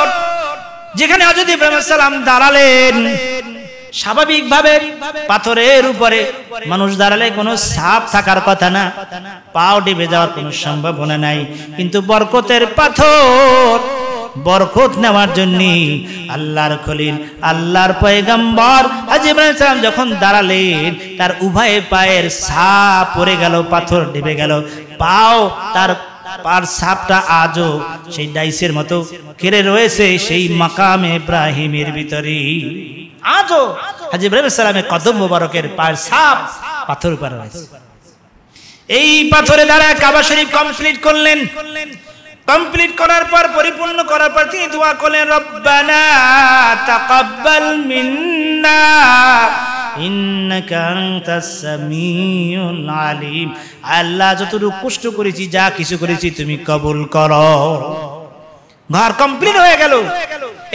যেখানে হযরত ইব্রাহিম আলাইহিস সালাম দাঁড়ালেন, স্বাভাবিকভাবে পাথরের উপরে মানুষ দাঁড়ালে কোনো ছাপ থাকার কথা না, পাও ডেবে যাওয়ার কোনো সম্ভাবনা নাই। কিন্তু বরকতের পাথর, বরকত নেওয়ার জন্য আল্লাহর খলিল, আল্লাহর পয়গম্বর হযরত ইব্রাহিম আলাইহিস সালাম যখন দাঁড়ালেন, তার উভয় পায়ের ছাপ পড়ে গেল, পাথর ডেবে গেল। পাও তার পার ছাপটা আজও সেই ডাইসের মতো ঘিরে রয়েছে সেই মাকামে ইব্রাহিমের ভিতরে। আজও হযরত ইব্রাহিম আলাইহিস সালামের কদম মোবারকের পায়ের ছাপ পাথর উপরে রয়েছে। এই পাথরে দ্বারা কাবা শরীফ কমপ্লিট করলেন। কমপ্লিট করার পর, পরিপূর্ণ করার পর তিনি দোয়া করলেন, রব্বানা তাকাব্বাল মিন্না ইন্নাকা আনতাস সামিউল আলিম। আল্লাহ, যতটুকু কষ্ট করেছি, যা কিছু করেছি, তুমি কবুল করো। ঘর কমপ্লিট হয়ে গেল।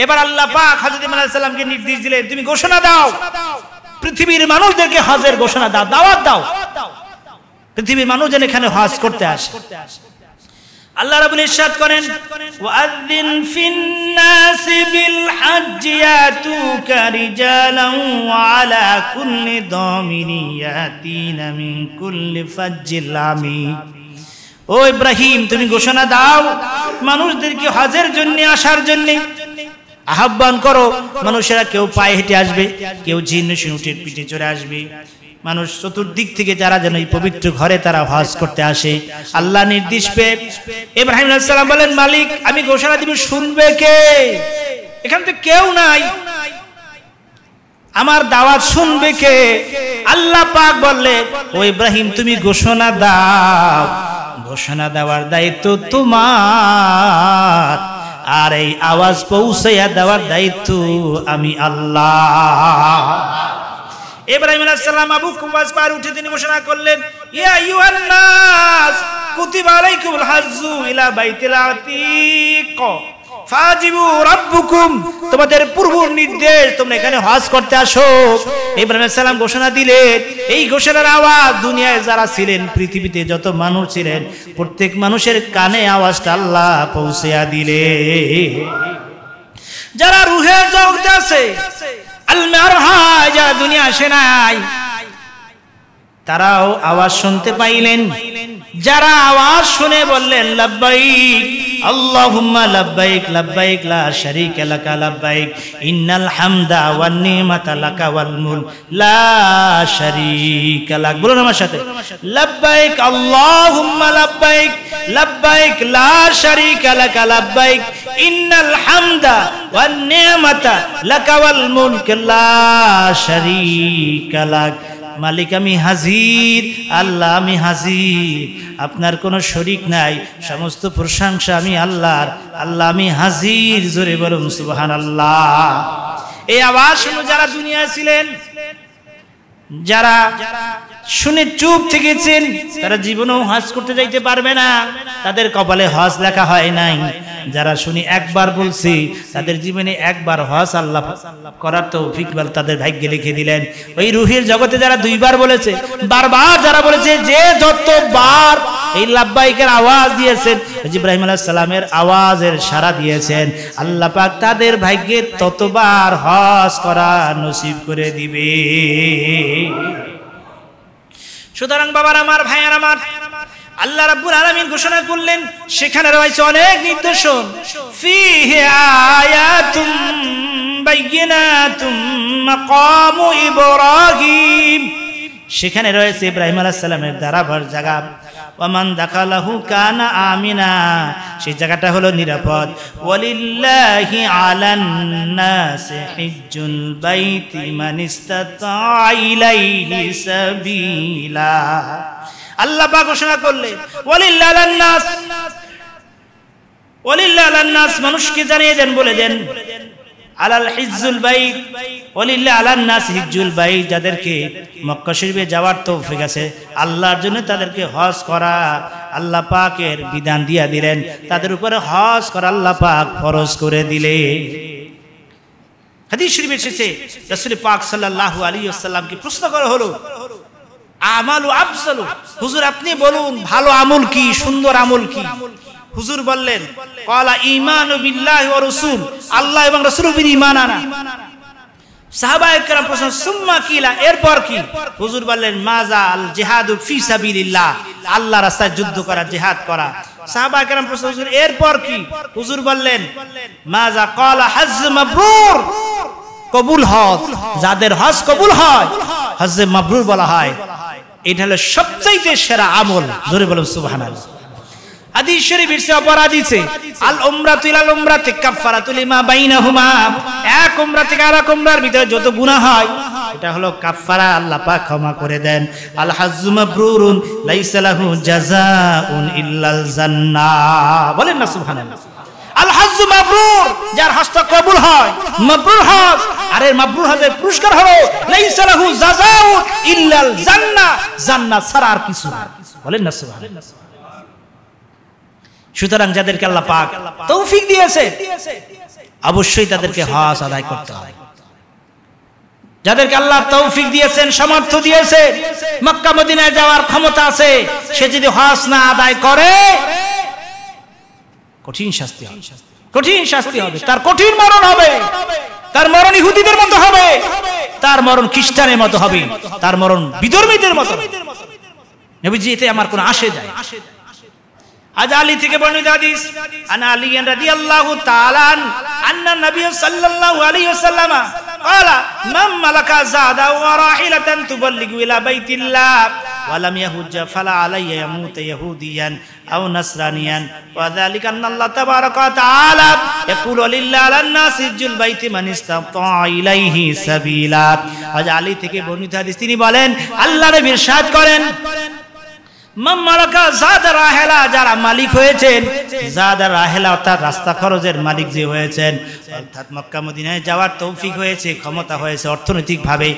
এবার আল্লাহ পাক হযরত ইব্রাহিম আলাইহিস সালামকে নির্দেশ দিলেন, তুমি ঘোষণা দাও, পৃথিবীর মানুষদেরকে হজের ঘোষণা দাও, দাওয়াত দাও, পৃথিবীর মানুষ যেন এখানে হজ করতে আসে। আল্লাহ রাব্বুল ইরশাদ করেন, ওয়াযিন ফিন-নাসি বিল-হাজ্জি ইয়াতুকা রিজালান ওয়া আলা কুল্লি দামিরিন ইয়াতিনা মিন কুল্লি ফাজ্জিল আমিক। ও ইব্রাহিম, তুমি ঘোষণা দাও, মানুষদেরকে হজের জন্য আসার জন্য আহ্বান করো। মানুষেরা কেউ পায়ে হেঁটে আসবে, কেউ জিন উটের পিঠে চড়ে আসবে। মানুষ চতুর্দিক থেকে যারা যেন এই পবিত্র ঘরে তারা হজ করতে আসে। আল্লাহ নির্দেশ পেয়ে ইব্রাহিম আলাইহিস সালাম বলেন, মালিক, আমি ঘোষণা দিব, শুনবে কে? এখানে তো কেউ নাই, আমার দাওয়াত শুনবে কে? আল্লাহ পাক বললেন, ও ইব্রাহিম, তুমি ঘোষণা দাও, ঘোষণা দেওয়ার দায়িত্ব তোমার, আর এই আওয়াজ পৌঁছাইয়া দেওয়ার দায়িত্ব আমি আল্লাহ। ইব্রাহিম আলাইহিস সালাম আবু কুবাস পার উঠে তিনি ঘোষণা করলেন, ইয়া আইয়ুহান নাস কুতিবা আলাইকুমুল হাজ্জু ইলা বাইতিল আতীক ফাজিবু রাব্বুকুম, তোমাদের পূর্ব নির্দেশ, তোমরা এখানে হজ করতে আসো। ইব্রাহিম আলাইহিস সালাম ঘোষণা দিলেন, এই ঘোষণার আওয়াজ দুনিয়ায় যারা ছিলেন, পৃথিবীতে যত মানুষ ছিলেন, প্রত্যেক মানুষের কানে আওয়াজটা আল্লাহ পৌঁছায়া দিলে। যারা রুহের জগতে আছে, আল-মারহায় যারা দুনিয়া আসে নাই, তারাও আওয়াজ শুনতে পাইলেন। যারা আওয়াজ শুনে বললেন, লাব্বাইক আল্লাহুম্মা লাব্বাইক লাব্বাইক লা শারীকা লাকা লাব্বাইক ইন্নাল হামদা ওয়ান নিমাতা লাকা ওয়াল মুলক লা শারীকা লাক। বলুন আমার সাথে, লাব্বাইক আল্লাহুম্মা লাব্বাইক লাব্বাইক লা শারীকা লাকা লাব্বাইক ইন্নাল হামদা ওয়ান নিমাতা লাকা ওয়াল মুলক লা শারীকা লাক। মালিক, আমি হাজির, আল্লাহ আমি হাজির, আপনার কোনো শরীক নাই, সমস্ত প্রশংসা আমি আল্লাহর, আল্লাহ আমি হাজির। জোরে বলুন সুবহানাল্লাহ। এই আওয়াজ শুনে যারা দুনিয়ায় ছিলেন, যারা শুনে চুপ থেকেছেন, তারা জীবনেও হজ করতে যাইতে পারবে না, তাদের কপালে হজ লেখা হয় নাই। যারা শুনি একবার বলছি, তাদের জীবনে একবার হজ আল্লাহ করার তৌফিক তাদের ভাগ্যে লিখে দিলেন। ওই রুহের জগতে যারা দুইবার বলেছে, বারবার যারা বলেছে, যে যতবার এই লাব্বাইকের আওয়াজ দিয়েছেন, ইব্রাহিম আলাইহিস সালামের আওয়াজের সাড়া দিয়েছেন, আল্লাহ পাক তাদের ভাগ্যে ততবার হজ করা নসিব করে দিবে। সুতরাং বাবার আমার, ভাইয়ার আমার, আল্লাহ রাব্বুল আলামিন ঘোষণা করলেন, সেখানে রয়েছে অনেক নিদর্শন, ফীহি আয়াতুম বাইয়িনাতুম মাকামু ইব্রাহিম, সেখানে রয়েছে ইব্রাহিম আলাইহিস সালামের দাঁড়াবার জায়গা। ওয়ামান দাখালাহু কানা আমিনা, সেই জায়গাটা হলো নিরাপদ। ওয়ালিল্লাহি আলান নাসি হিজ্জুল বাইতি মান ইসতাতা ইলাইহি সাবিলা। আল্লাহ পাক ঘোষণা করলেন, ওয়ালিল্লাহি আলান নাস, ওয়ালিল্লাহি আলান নাস, মানুষকে জানিয়ে দেন, বলে দেন, আলাল হিজ্জুল বাইত, ওয়ালিল্লাহি আলান নাস হিজ্জুল বাইত, যাদেরকে মক্কা শরীফে যাওয়ার তৌফিক আছে, আল্লাহর জন্য তাদেরকে হজ করা আল্লাহ পাকের বিধান দিয়া দিলেন, তাদের উপরে হজ করা আল্লাহ পাক ফরজ করে দিলে। হাদিস শরীফে এসেছে, রাসূল পাক সাল্লাল্লাহু আলাইহি ওয়াসাল্লামকে প্রশ্ন করা হলো, আমালু আফজালু, হুজুর আপনি বলুন ভালো আমল কি, সুন্দর আমল কি? হুজুর বললেন, ক্বালা ঈমানু বিল্লাহি ওয়া রাসূল, আল্লাহ এবং রাসূলের উপর ঈমান আনা। সাহাবায়ে কেরাম প্রশ্ন, সুম্মা কিলা, এরপর কি? হুজুর বললেন, মাজা আল জিহাদু ফি সাবিলিল্লাহ, আল্লাহর রাস্তায় যুদ্ধ করা, জিহাদ করা। সাহাবায়ে কেরাম প্রশ্ন, হুজুর এরপর কি? হুজুর বললেন, মাজা, ক্বালা হজ মাবরুর, কবুল হজ, যাদের হজ কবুল হয় হজ্জে মাবরুর বলা হয়। এটা হলো সবচাইতে সেরা আমল। জোরে বলুন সুবহানাল্লাহ। হাদিস শরীফ এর অপরাধীছে, আল উমরাতু ইলাল উমরাতি কাফারাতু লিমা বাইনাহুমা, এক উমরা থেকে আরেক উমরার ভিতরে যত গুনাহ হয়, এটা হলো কাফারা, আল্লাহ পাক ক্ষমা করে দেন। আল হাজ্জু মাবরুরুন লাইসা লাহু জাযাউন ইল্লাল জান্নাহ, বলেন না সুবহানাল্লাহ। আল হাজ্জু মাবরুর, যার হজটা কবুল হয়, মাবরুর হজ, আর এর মাবরুর হজের পুরস্কার হলো লাইসা লাহু জাযাউন ইল্লাল জান্নাহ, জান্নাত ছাড়া আর কিছু না, বলেন না সুবহানাল্লাহ। সুতরাং যাদেরকে আল্লাহ পাক তৌফিক দিয়েছে অবশ্যই তাদেরকে হজ আদায় করতে হবে। যাদেরকে আল্লাহ তৌফিক দিয়েছেন, সামর্থ্য দিয়েছেন, মক্কা মদিনায় যাওয়ার ক্ষমতা আছে, সে যদি হজ না আদায় করে কঠিন শাস্তি হবে, কঠিন শাস্তি হবে, তার কঠিন মরণ হবে, তার মরণ ইহুদিদের মতো হবে, তার মরণ খ্রিস্টানের মতো হবে, তার মরণ বিধর্মীদের মতো। নবীজি এতে আমার কোন আসে যায়। আজ আলী থেকে বর্ণিত হাদিস, আন আলী রাদিয়াল্লাহু তাআলা আন্না নবী সাল্লাল্লাহু আলাইহি ওয়াসাল্লাম قال من ملك زادا وراحلة تبلغ إلى بيت الله ولم يحج فلا عليه يموت يهوديا أو نصرانيا وذلك أن الله تبارك وتعالى يقول لله على الناس حج البيت من استطاع إليه سبيلا। আজ আলী থেকে বর্ণিত হাদিস, তিনি বলেন আল্লাহ নবী ইরশাদ করেন, যারা মালিক হয়েছেন, জাদা রাহেলা অর্থাৎ রাস্তা খরচের মালিক যে হয়েছেন, অর্থাৎ মক্কা মদিনায় যাওয়ার তৌফিক হয়েছে, ক্ষমতা হয়েছে অর্থনৈতিক ভাবে,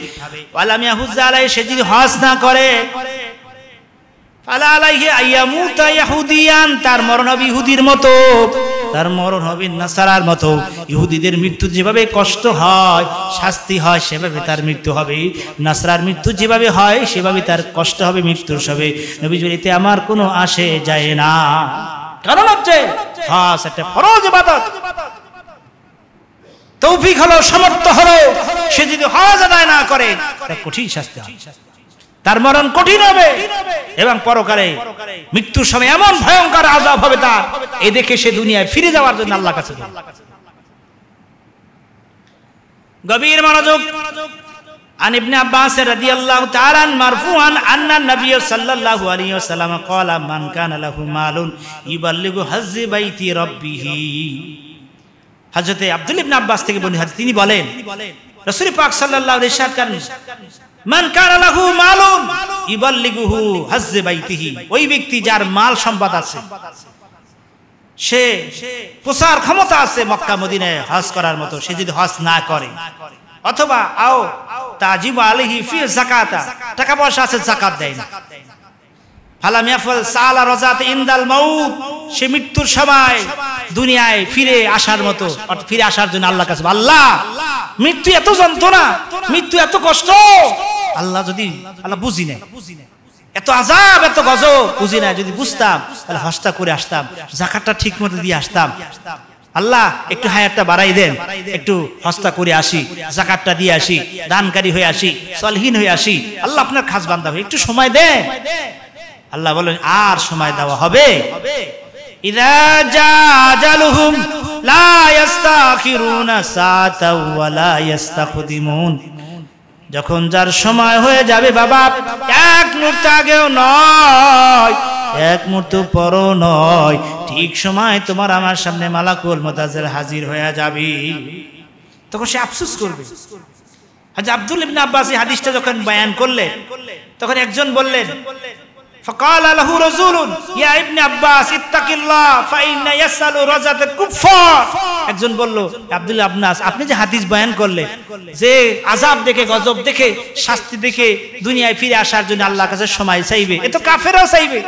ওয়ালাম ইয়াহুজ্জা আলাইহি, সে যদি হজ না করে, ফালা আলাইহি আইয়ামুতা ইয়াহুদিয়ান, তার মরণ হবে ইহুদির মতো, তার মরণ হবে নাসারার মতো। ইহুদিদের মৃত্যু যেভাবে কষ্ট হয়, শাস্তি হয়, সেভাবে তার মৃত্যু হবে। নাসরার মৃত্যু যেভাবে হয় সেভাবে তার কষ্ট হবে, মৃত্যুর হবে। নবীজি বলেন এতে আমার কোনো আসে যায় না। কারণ হচ্ছে হজ একটা ফরজ ইবাদত, তৌফিক হলো, সামর্থ্য হলো, সে যদি হজ আদায় না করে তার কঠিন শাস্তি হবে, তার মরণ কঠিন হবে, এবং পরকালে মৃত্যুর সময় এমন ভয়ঙ্কর আযাব হবে তার, এই দেখে সে দুনিয়ায় ফিরে যাওয়ার জন্য আল্লাহর কাছে গভীর মনোযোগ। আন ইবনে আব্বাস রাদিয়াল্লাহু তাআলা মারফুআন আন্না নবী সাল্লাল্লাহু আলাইহি ওয়াসাল্লাম ক্বালা মান কানা লাহু মালুন ইবাল্লিগু হজ্জি বাইতি রাব্বিহি। হযরত আব্দুল্লাহ ইবনে আব্বাস থেকে বর্ণিত হাদিস, তিনি বলেন রাসূল পাক সাল্লাল্লাহু আলাইহি ওয়াসাল্লাম ইরশাদ করেন, মান কানা লাহু মালুন ইবাল্লিগুহু হজ্জি বাইতিহি, ওই ব্যক্তি যার মাল সম্পদ আছে, সে প্রচার ক্ষমতা আছে মক্কা মদিনায় হজ করার মতো, সে যদি হজ না করে, অথবা আও তাজিবু আলাইহি ফি যাকাতা, টাকা পয়সা আছে যাকাত দেয় না, ফালাম ইয়াফাল সালা রাজাত ইনদাল মাউত, সে মৃত্যুর সময় দুনিয়ায় ফিরে আসার মতো, ফিরে আসার জন্য আল্লাহর কাছে, আল্লাহ মৃত্যু এত যন্ত্রণা, মৃত্যু এত কষ্ট, আল্লাহ যদি আল্লাহ বুঝি না, এত আযাব এত গজব বুঝি না, যদি বুঝতাম তাহলে হজটা করে আসতাম, যাকাতটা ঠিক মতো দিয়ে আসতাম, আল্লাহ একটু হায়াতটা বাড়াই দেন, একটু হজটা করে আসি, যাকাতটা দিয়ে আসি, দানকারী হয়ে আসি, সলহীন হয়ে আসি, আল্লাহ আপনার খাস বান্দা হয়ে একটু সময় দেন। আল্লাহ বলেন আর সময় দেওয়া হবে। ইযা জাআজালুহুম লা ইস্তাখিরুনা সাআতাও ওয়া লা ইস্তাকদিমুন, যখন যার সময় হয়ে যাবে বাবা, এক মুহূর্ত আগেও নয়, এক মুহূর্ত পরও নয়, ঠিক সময় তোমার আমার সামনে মালাকুল মুতাজির হাজির হয়ে যাবে, তখন সে আফসোস করবে। হযরত আব্দুল্লাহ ইবনে আব্বাস এই হাদিসটা যখন বয়ান করলেন, তখন একজন বললেন, فقال له رسول يا ابن عباس اتق الله فإن يسأل رزق الكفار, একজন বলল, আব্দুল্লাহ আব্বাস আপনি যে হাদিস বয়ান করলেন যে আযাব দেখে, গজব দেখে, শাস্তি দেখে দুনিয়ায় ফিরে আসার জন্য আল্লাহর কাছে সময় চাইবে, এ তো কাফেরও চাইবে।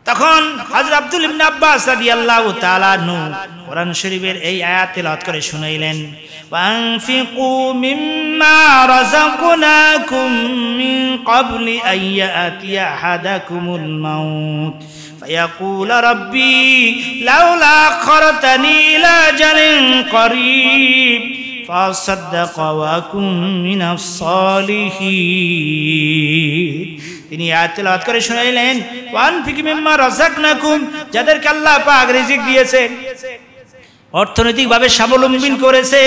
তখন হযরত আব্দুল্লাহ ইবনে আব্বাস রাদিয়াল্লাহু তাআলা আনহু কোরআন শরীফের এই আয়াত তেলাওয়াত করে শুনাইলেন, وأنفقوا مما رزقناكم من قبل أن يأتي أحدكم الموت فيقول ربي لولا أخرتني إلى أجل قريب فأصدق وأكن من الصالحين। তিনি আয়াত তেলাওয়াত করে শুনাইলেন, ওয়ানফিকু মিম্মা রাযাকনাকুম, যাদেরকে আল্লাহ পাক রিজিক দিয়েছেন, অর্থনৈতিক ভাবে স্বাবলম্বী করেছে,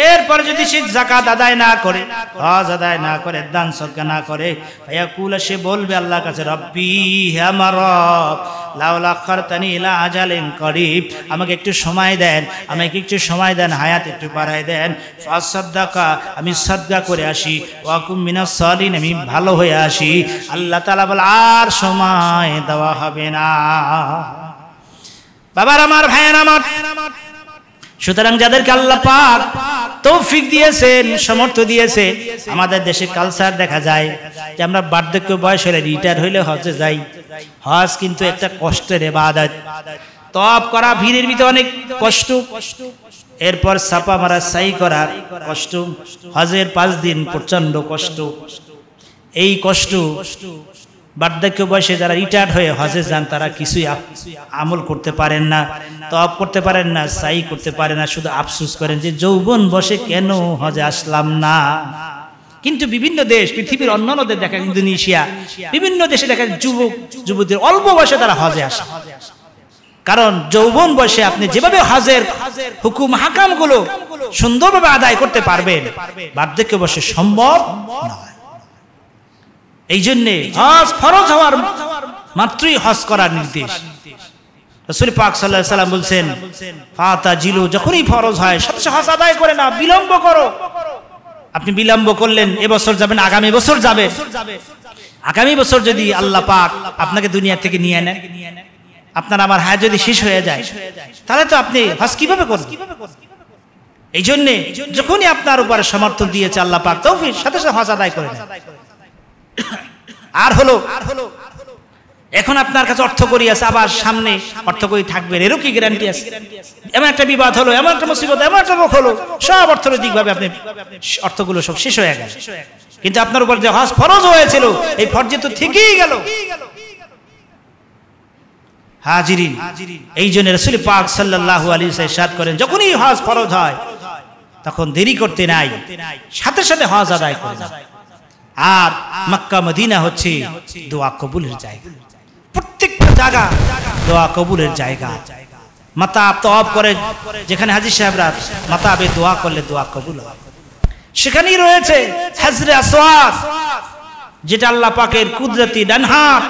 এরপরে যদি সে যাকাত আদায় না করে, হজ আদায় না করে, দান সদকা না করে, ফায়াকুল, সে বলবে আল্লাহর কাছে, রব্বি, হে আমার রব, লাউলা আখারতানি ইলা আজালিন করিব, আমাকে একটু সময় দেন, আমাকে একটু সময় দেন, হায়াত একটু বাড়ায় দেন, ফাসাদদাকা, আমি সাদকা করে আসি, ওয়াকুম মিনাস সালিহিন, আমি ভালো হয়ে আসি। আল্লাহ তাআলা বলে আর সময় দেওয়া হবে না। বাবার আমার, ভাইয়ের আমার, সুতরাং যাদেরকে আল্লাহ পাক তৌফিক দিয়েছেন, সামর্থ্য দিয়েছে, আমাদের দেশে কালচার দেখা যায় যে আমরা বার্ধক্য বয়স হলে, রিটায়ার হইলে হজে যাই। হজ কিন্তু একটা কষ্টের ইবাদত, তওয়াফ করা, ভিড়ের ভিতরে অনেক কষ্ট, এরপর ছাপা মারা, সাই করা কষ্ট, হজের 5 দিন প্রচন্ড কষ্ট। এই কষ্ট বার্ধক্য বয়সে যারা রিটায়ার্ড হয়ে হজে যান তারা কিছুই আমল করতে পারেন না, তওয়াফ করতে পারেন না, সাই করতে পারেন না, শুধু আফসোস করেন যে যৌবন বসে কেন হজে আসলাম না। কিন্তু বিভিন্ন দেশ, পৃথিবীর অন্যান্য দেশ দেখা, ইন্দোনেশিয়া, বিভিন্ন দেশে দেখা যুবক যুবতীর অল্প বয়সে তারা হজে আসে। কারণ যৌবন বয়সে আপনি যেভাবে হজের হুকুম হাকাম গুলো সুন্দরভাবে আদায় করতে পারবেন, বার্ধক্য বয়সে সম্ভব নয়। এই জন্যে হজ ফরজ হওয়ার মাত্রই হজ করার নির্দেশ। রাসূল পাক সাল্লাল্লাহু আলাইহি ওয়াসাল্লাম বলছেন, ফাতাজিলু, যখনই ফরজ হয় সাথে সাথে হজ আদায় করে না, বিলম্ব করো। আপনি বিলম্ব করলেন, এবছর যাবেন, আগামী বছর যাবে, আগামী বছর যদি আল্লাহ পাক আপনাকে দুনিয়া থেকে নিয়ে নেন, আপনার আমার হায়াত যদি শেষ হয়ে যায়, তাহলে তো আপনি হজ কিভাবে করবেন? এই জন্যে যখনই আপনার উপরে সমর্থন দিয়েছে আল্লাহ পাক তৌফিক, সাথে সাথে হজ আদায় করে নেন। আর হলো এখন আপনার কাছে অর্থ করি আছে, আবার সামনে অর্থ করি থাকবে, এরও কি গ্যারান্টি আছে? এমন একটা বিবাদ হলো, এমন একটা মুসিবত, এমন একটা রোগ হলো, সব অর্থনৈতিক ভাবে আপনি অর্থগুলো সব শেষ হয়ে গেল, কিন্তু আপনার উপর যে হজ ফরজ হয়েছিল এই ফরজ তো থেকেই গেল। হাজিরিন, এই জন্য রাসূল পাক সাল্লাল্লাহু আলাইহি ওয়াসাল্লাম ইরশাদ করেন, যখনই হজ ফরজ হয় তখন দেরি করতে নাই, সাথে সাথে হজ আদায় করে যান। আর মক্কা মদিনা হচ্ছে দোয়া কবুলের জায়গা, প্রত্যেকটা জায়গা দোয়া কবুলের জায়গা। মাতাব তওয়াব করে, যেখানে হাজী সাহেবরা মাতাবে দোয়া করলে দোয়া কবুল হয়, সেখানেই রয়েছে হাজরে আসওয়াদ, যেটা আল্লাহ পাকের কুদরতি ডান হাত।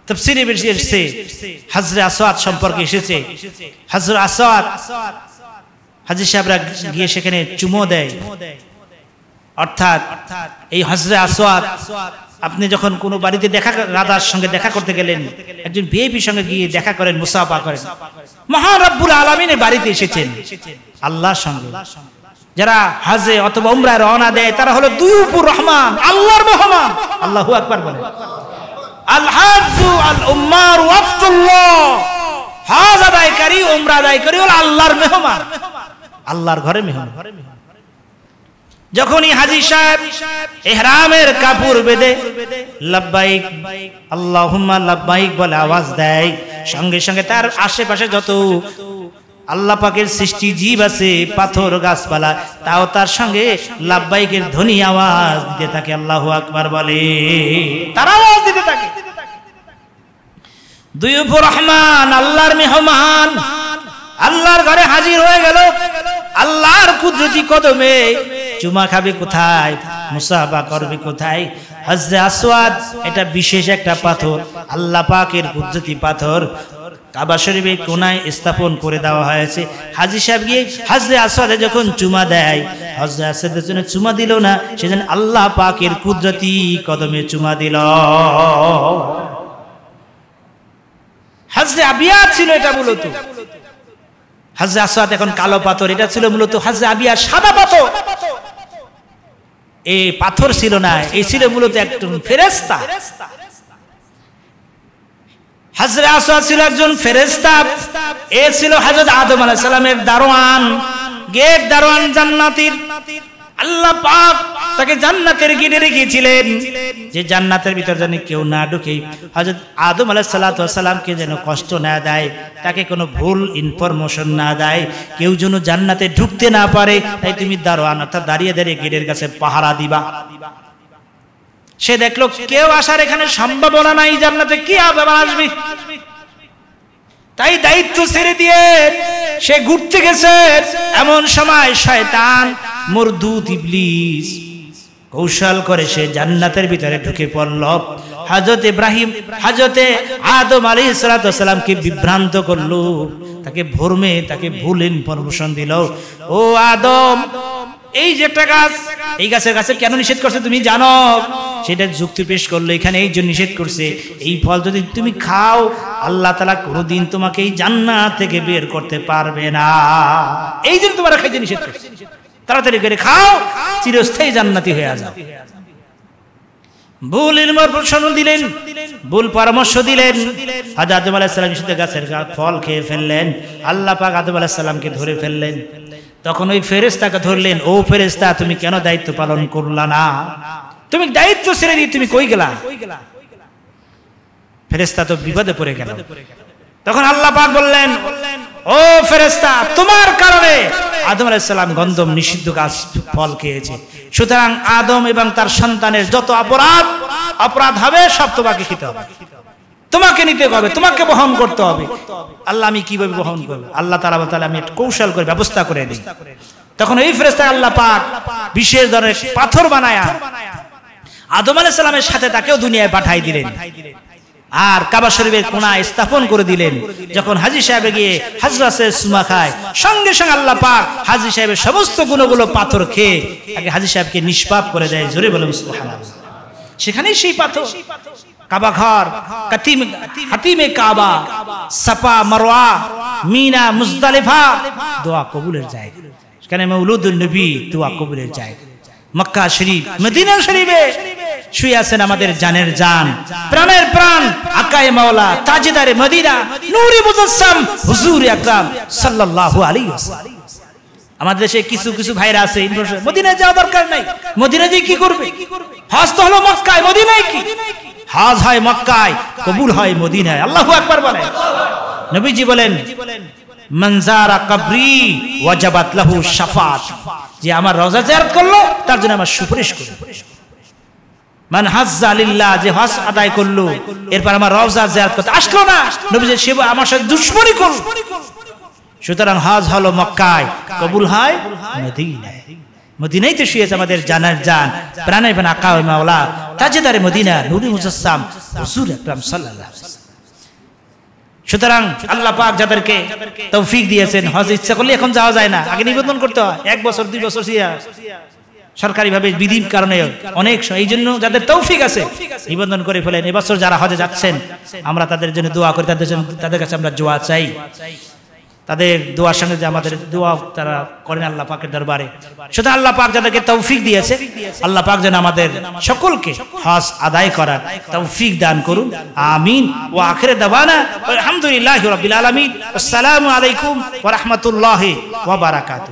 তাফসীরে এসেছে হাজরে আসওয়াদ সম্পর্কে এসেছে, হাজরে আসওয়াদ হাজী সাহেবরা গিয়ে সেখানে চুমো দেয়, অর্থাৎ এই হাজরে আসওয়াদ, আপনি যখন কোনো বাড়িতে রাজার সঙ্গে দেখা করতে গেলেন, একজন ভিআইপির সঙ্গে গিয়ে দেখা করেন, মুসাফা করেন, মহান রব্বুল আলামিনের বাড়িতে এসেছেন আল্লাহর সঙ্গে। যারা হজে অথবা উমরায় রওনা দেয় তারা হলো দুইউপুর রহমান, আল্লাহর মেহমান। আল্লাহু আকবার বলেন। আল হাজ্জু আল উম্মার ওয়াফতুল্লাহ, হজ আদায়কারী, উমরা আদায়কারী হলো আল্লাহর মেহমান, আল্লাহর ঘরে মেহমান। যখনই হাজী সাহেব ইহরামের কাপড় বেঁধে লাব্বাইক আল্লাহুম্মা লাব্বাইক বলে আওয়াজ দেয়, সঙ্গে সঙ্গে তার আশেপাশে যত আল্লাহ পাকের সৃষ্টি জীব আছে, পাথর গাছপালা, তাও তার সঙ্গে লাব্বাইকের ধ্বনি আওয়াজ দিতে থাকে, আল্লাহু আকবার বলে, তারা আওয়াজ দিতে থাকে। দুইউপুর রহমান, আল্লাহর মেহমান, আল্লাহর ঘরে হাজির হয়ে গেল, আল্লাহর কুদরতি কদমে চুমা খাবে কোথায়, মুসাফা করবে কোথায়? হাজরে আসওয়াদ, এটা বিশেষ একটা পাথর, আল্লাহ পাকের কুদরতি পাথর, কাবা শরীফের কোনায় স্থাপন করে দেওয়া হয়েছে। হাজী সাহেব গিয়ে হাজরে আসওয়াদে যখন চুমা দেয়, হাজরে আসওয়াদের জন্য চুমা দিল না, সেজন্য আল্লাহ পাকের কুদরতি কদমে চুমা দিল। হাজরে আবিয়া ছিল এটা মূলত, হাজরে আসওয়াদ এখন কালো পাথর, এটা ছিল মূলত হাজরে আবিয়া সাদা পাথর। এই পাথর ছিল না, এই ছিল মূলত একজন ফেরেশতা। হাজরে আসওয়াদ ছিল একজন ফেরেশতা, এ ছিল হযরত আদম আলাইহিস সালামের দারোয়ান, গেট দারোয়ান জান্নাতের। আল্লাহ পাক তাকে জান্নাতের গেটে রেখেছিলেন যে জান্নাতের ভিতর যেন কেউ না ঢুকে, হযরত আদম আলাইহিস সালামকে যেন কষ্ট না দেয়, তাকে কোনো ভুল ইনফরমেশন না দেয়, কেউ যেন জান্নাতে ঢুকতে না পারে, তাই তুমি দারোয়ান অর্থাৎ দাঁড়িয়ে দাঁড়িয়ে গেটের কাছে পাহারা দিবা। সে দেখলো কেউ আসার এখানে সম্ভাবনা নাই, জান্নাতে কি আবার আসবে, তাই দায়িত্ব ছেড়ে দিয়ে সে ঘুরতে গেছে। এমন সময় শয়তান মরদুদ ইবলিস কৌশল করে সে জান্নাতের ভিতরে ঢুকে পড়ল। হযরত ইব্রাহিম হযরতে আদম আলাইহিস সালামকে বিভ্রান্ত করলো, তাকে ভরমে তাকে ভুল ইনফরমেশন দিল। ও আদম, এই যে একটা গাছ, এই গাছের কেন নিষেধ করছে তুমি জানো? সেটা যুক্তি পেশ করলো, এখানে এই জন্য নিষেধ করছে, এই ফল যদি তুমি খাও আল্লাহ তাআলা কোনোদিন তোমাকে এই জান্নাত থেকে বের করতে পারবে না, এই জন্য তোমার খাইতে নিষেধ করছে। তাড়াতাড়ি করে খাও, চিরস্থায়ী জান্নাতি হয়ে যাও। ভুল ইনফরমেশন দিলেন, ভুল পরামর্শ দিলেন। হযরত আদম আলাইহিস সালাম নিষিদ্ধ গাছের ফল খেয়ে ফেললেন। আল্লাহ পাক আদম আলাইহিস সালামকে ধরে ফেললেন। তখন ওই ফেরেশতাকে ধরলেন, ও ফেরেশতা, তুমি কেন দায়িত্ব পালন করলা না? তুমি দায়িত্ব ছেড়ে দিয়ে তুমি কই গেলা? ফেরেশতা তো বিপদে পড়ে গেল। তখন আল্লাহ পাক বললেন, ও ফেরেশতা, তোমার কারণে আদম আলাইহিস সালাম গন্ধম নিষিদ্ধ গাছ ফল খেয়েছে, সুতরাং আদম এবং তার সন্তানের যত অপরাধ হবে সব তোমাকে খেতে হবে, তোমাকে নিতে হবে, তোমাকে বহন করতে হবে। আল্লাহ, আমি কিভাবে বহন করব? আল্লাহ তাআলা আমি একটা কৌশল করে ব্যবস্থা করে দিই। তখন এই ফেরেশতা আল্লাহ পাক বিশেষ ধরনের পাথর বানায়া আদম আলাইহিস সালামের সাথে তাকেও দুনিয়ায় পাঠাই দিলেন আর কাবা শরীফের কোণায় স্থাপন করে দিলেন। যখন হাজী সাহেব গিয়ে হজরতে সুমা খায়, সঙ্গে সঙ্গে আল্লাহ পাক হাজী সাহেবের সমস্ত গুণগুলো পাথর খেয়ে আগে হাজী সাহেবকে নিষ্পাপ করে দেয়। জোরে বলুন সুবহানাল্লাহ। সেখানেই সেই পাথর, কাবা ঘর, হাতিমে কাবা, সাফা মারওয়া, মিনা, মুজদালিফা দোয়া কবুলের জায়গা। সেখানে মৌলুদুন নবী দোয়া কবুলের জায়গা। মক্কা শরীফ, মদিনা শরীফে শুয়ে আছেন আমাদের জানের জান, প্রাণের প্রাণ আকায়ে মাওলা তাজদারে মদিনা নূরে মুজাসসাম হুজুর আকরাম সাল্লাল্লাহু আলাইহি ওয়াসাল্লাম। আমাদের দেশে কিছু কিছু ভাইরা আছে মদিনায় যাওয়া দরকার নাই, মদিনায় গিয়ে কি করবে? হজ তো হলো মক্কায়, মদিনায় কি? হজ হয় মক্কায়, কবুল হয় মদিনায়। আল্লাহু আকবার বলেন। নবীজি বলেন, মান যারা কবরি ওয়াজাবাত লাহু শাফাআত, যে আমার রওজা জিয়ারত করলো তার জন্য আমার সুপারিশ করবে। মান হাজ্জা লিল্লাহ, যে হজ আদায় করলো এরপর আমার রওজা জিয়ারত করতে আসলো না, নবীজি সে আমার সাথে দুশমনি করলো। সুতরাং হজ হলো মক্কায়, কবুল হয় মদিনায়। মদিনায় তো শুয়েছে আমাদের জানার জান, প্রাণের প্রাণ আকায়ে মাওলা তাজদারে মদিনা নূরে মুজাসসাম হুজুর আকরাম সাল্লাল্লাহু আলাইহি ওয়াসাল্লাম। সুতরাং আল্লাহ পাক যাদেরকে তৌফিক দিয়েছেন, হজ ইচ্ছা করলে এখন যাওয়া যায় না, আগে নিবন্ধন করতে হয় 1 বছর 2 বছর সরকারি ভাবে বিধির কারণে অনেক, এই জন্য যাদের তৌফিক আছে নিবন্ধন করে ফেলেন। এবছর যারা হজে যাচ্ছেন আমরা তাদের জন্য দোয়া করি, তাদের কাছে আমরা দোয়া চাই। তাদের দোয়ার সঙ্গে যে আমাদের দোয়া তারা করেন আল্লাহ পাকের দরবারে। সুতরাং আল্লাহ পাক যাদেরকে তৌফিক দিয়েছে, আল্লাহ পাক যেন আমাদের সকলকে হজ আদায় করার তৌফিক দান করুন। আমিন। ওয়া আখিরে দাওয়ানা আলহামদুলিল্লাহি রাব্বিল আলামিন। আসসালামু আলাইকুম ওয়া রাহমাতুল্লাহি ওয়া বারাকাতুহু।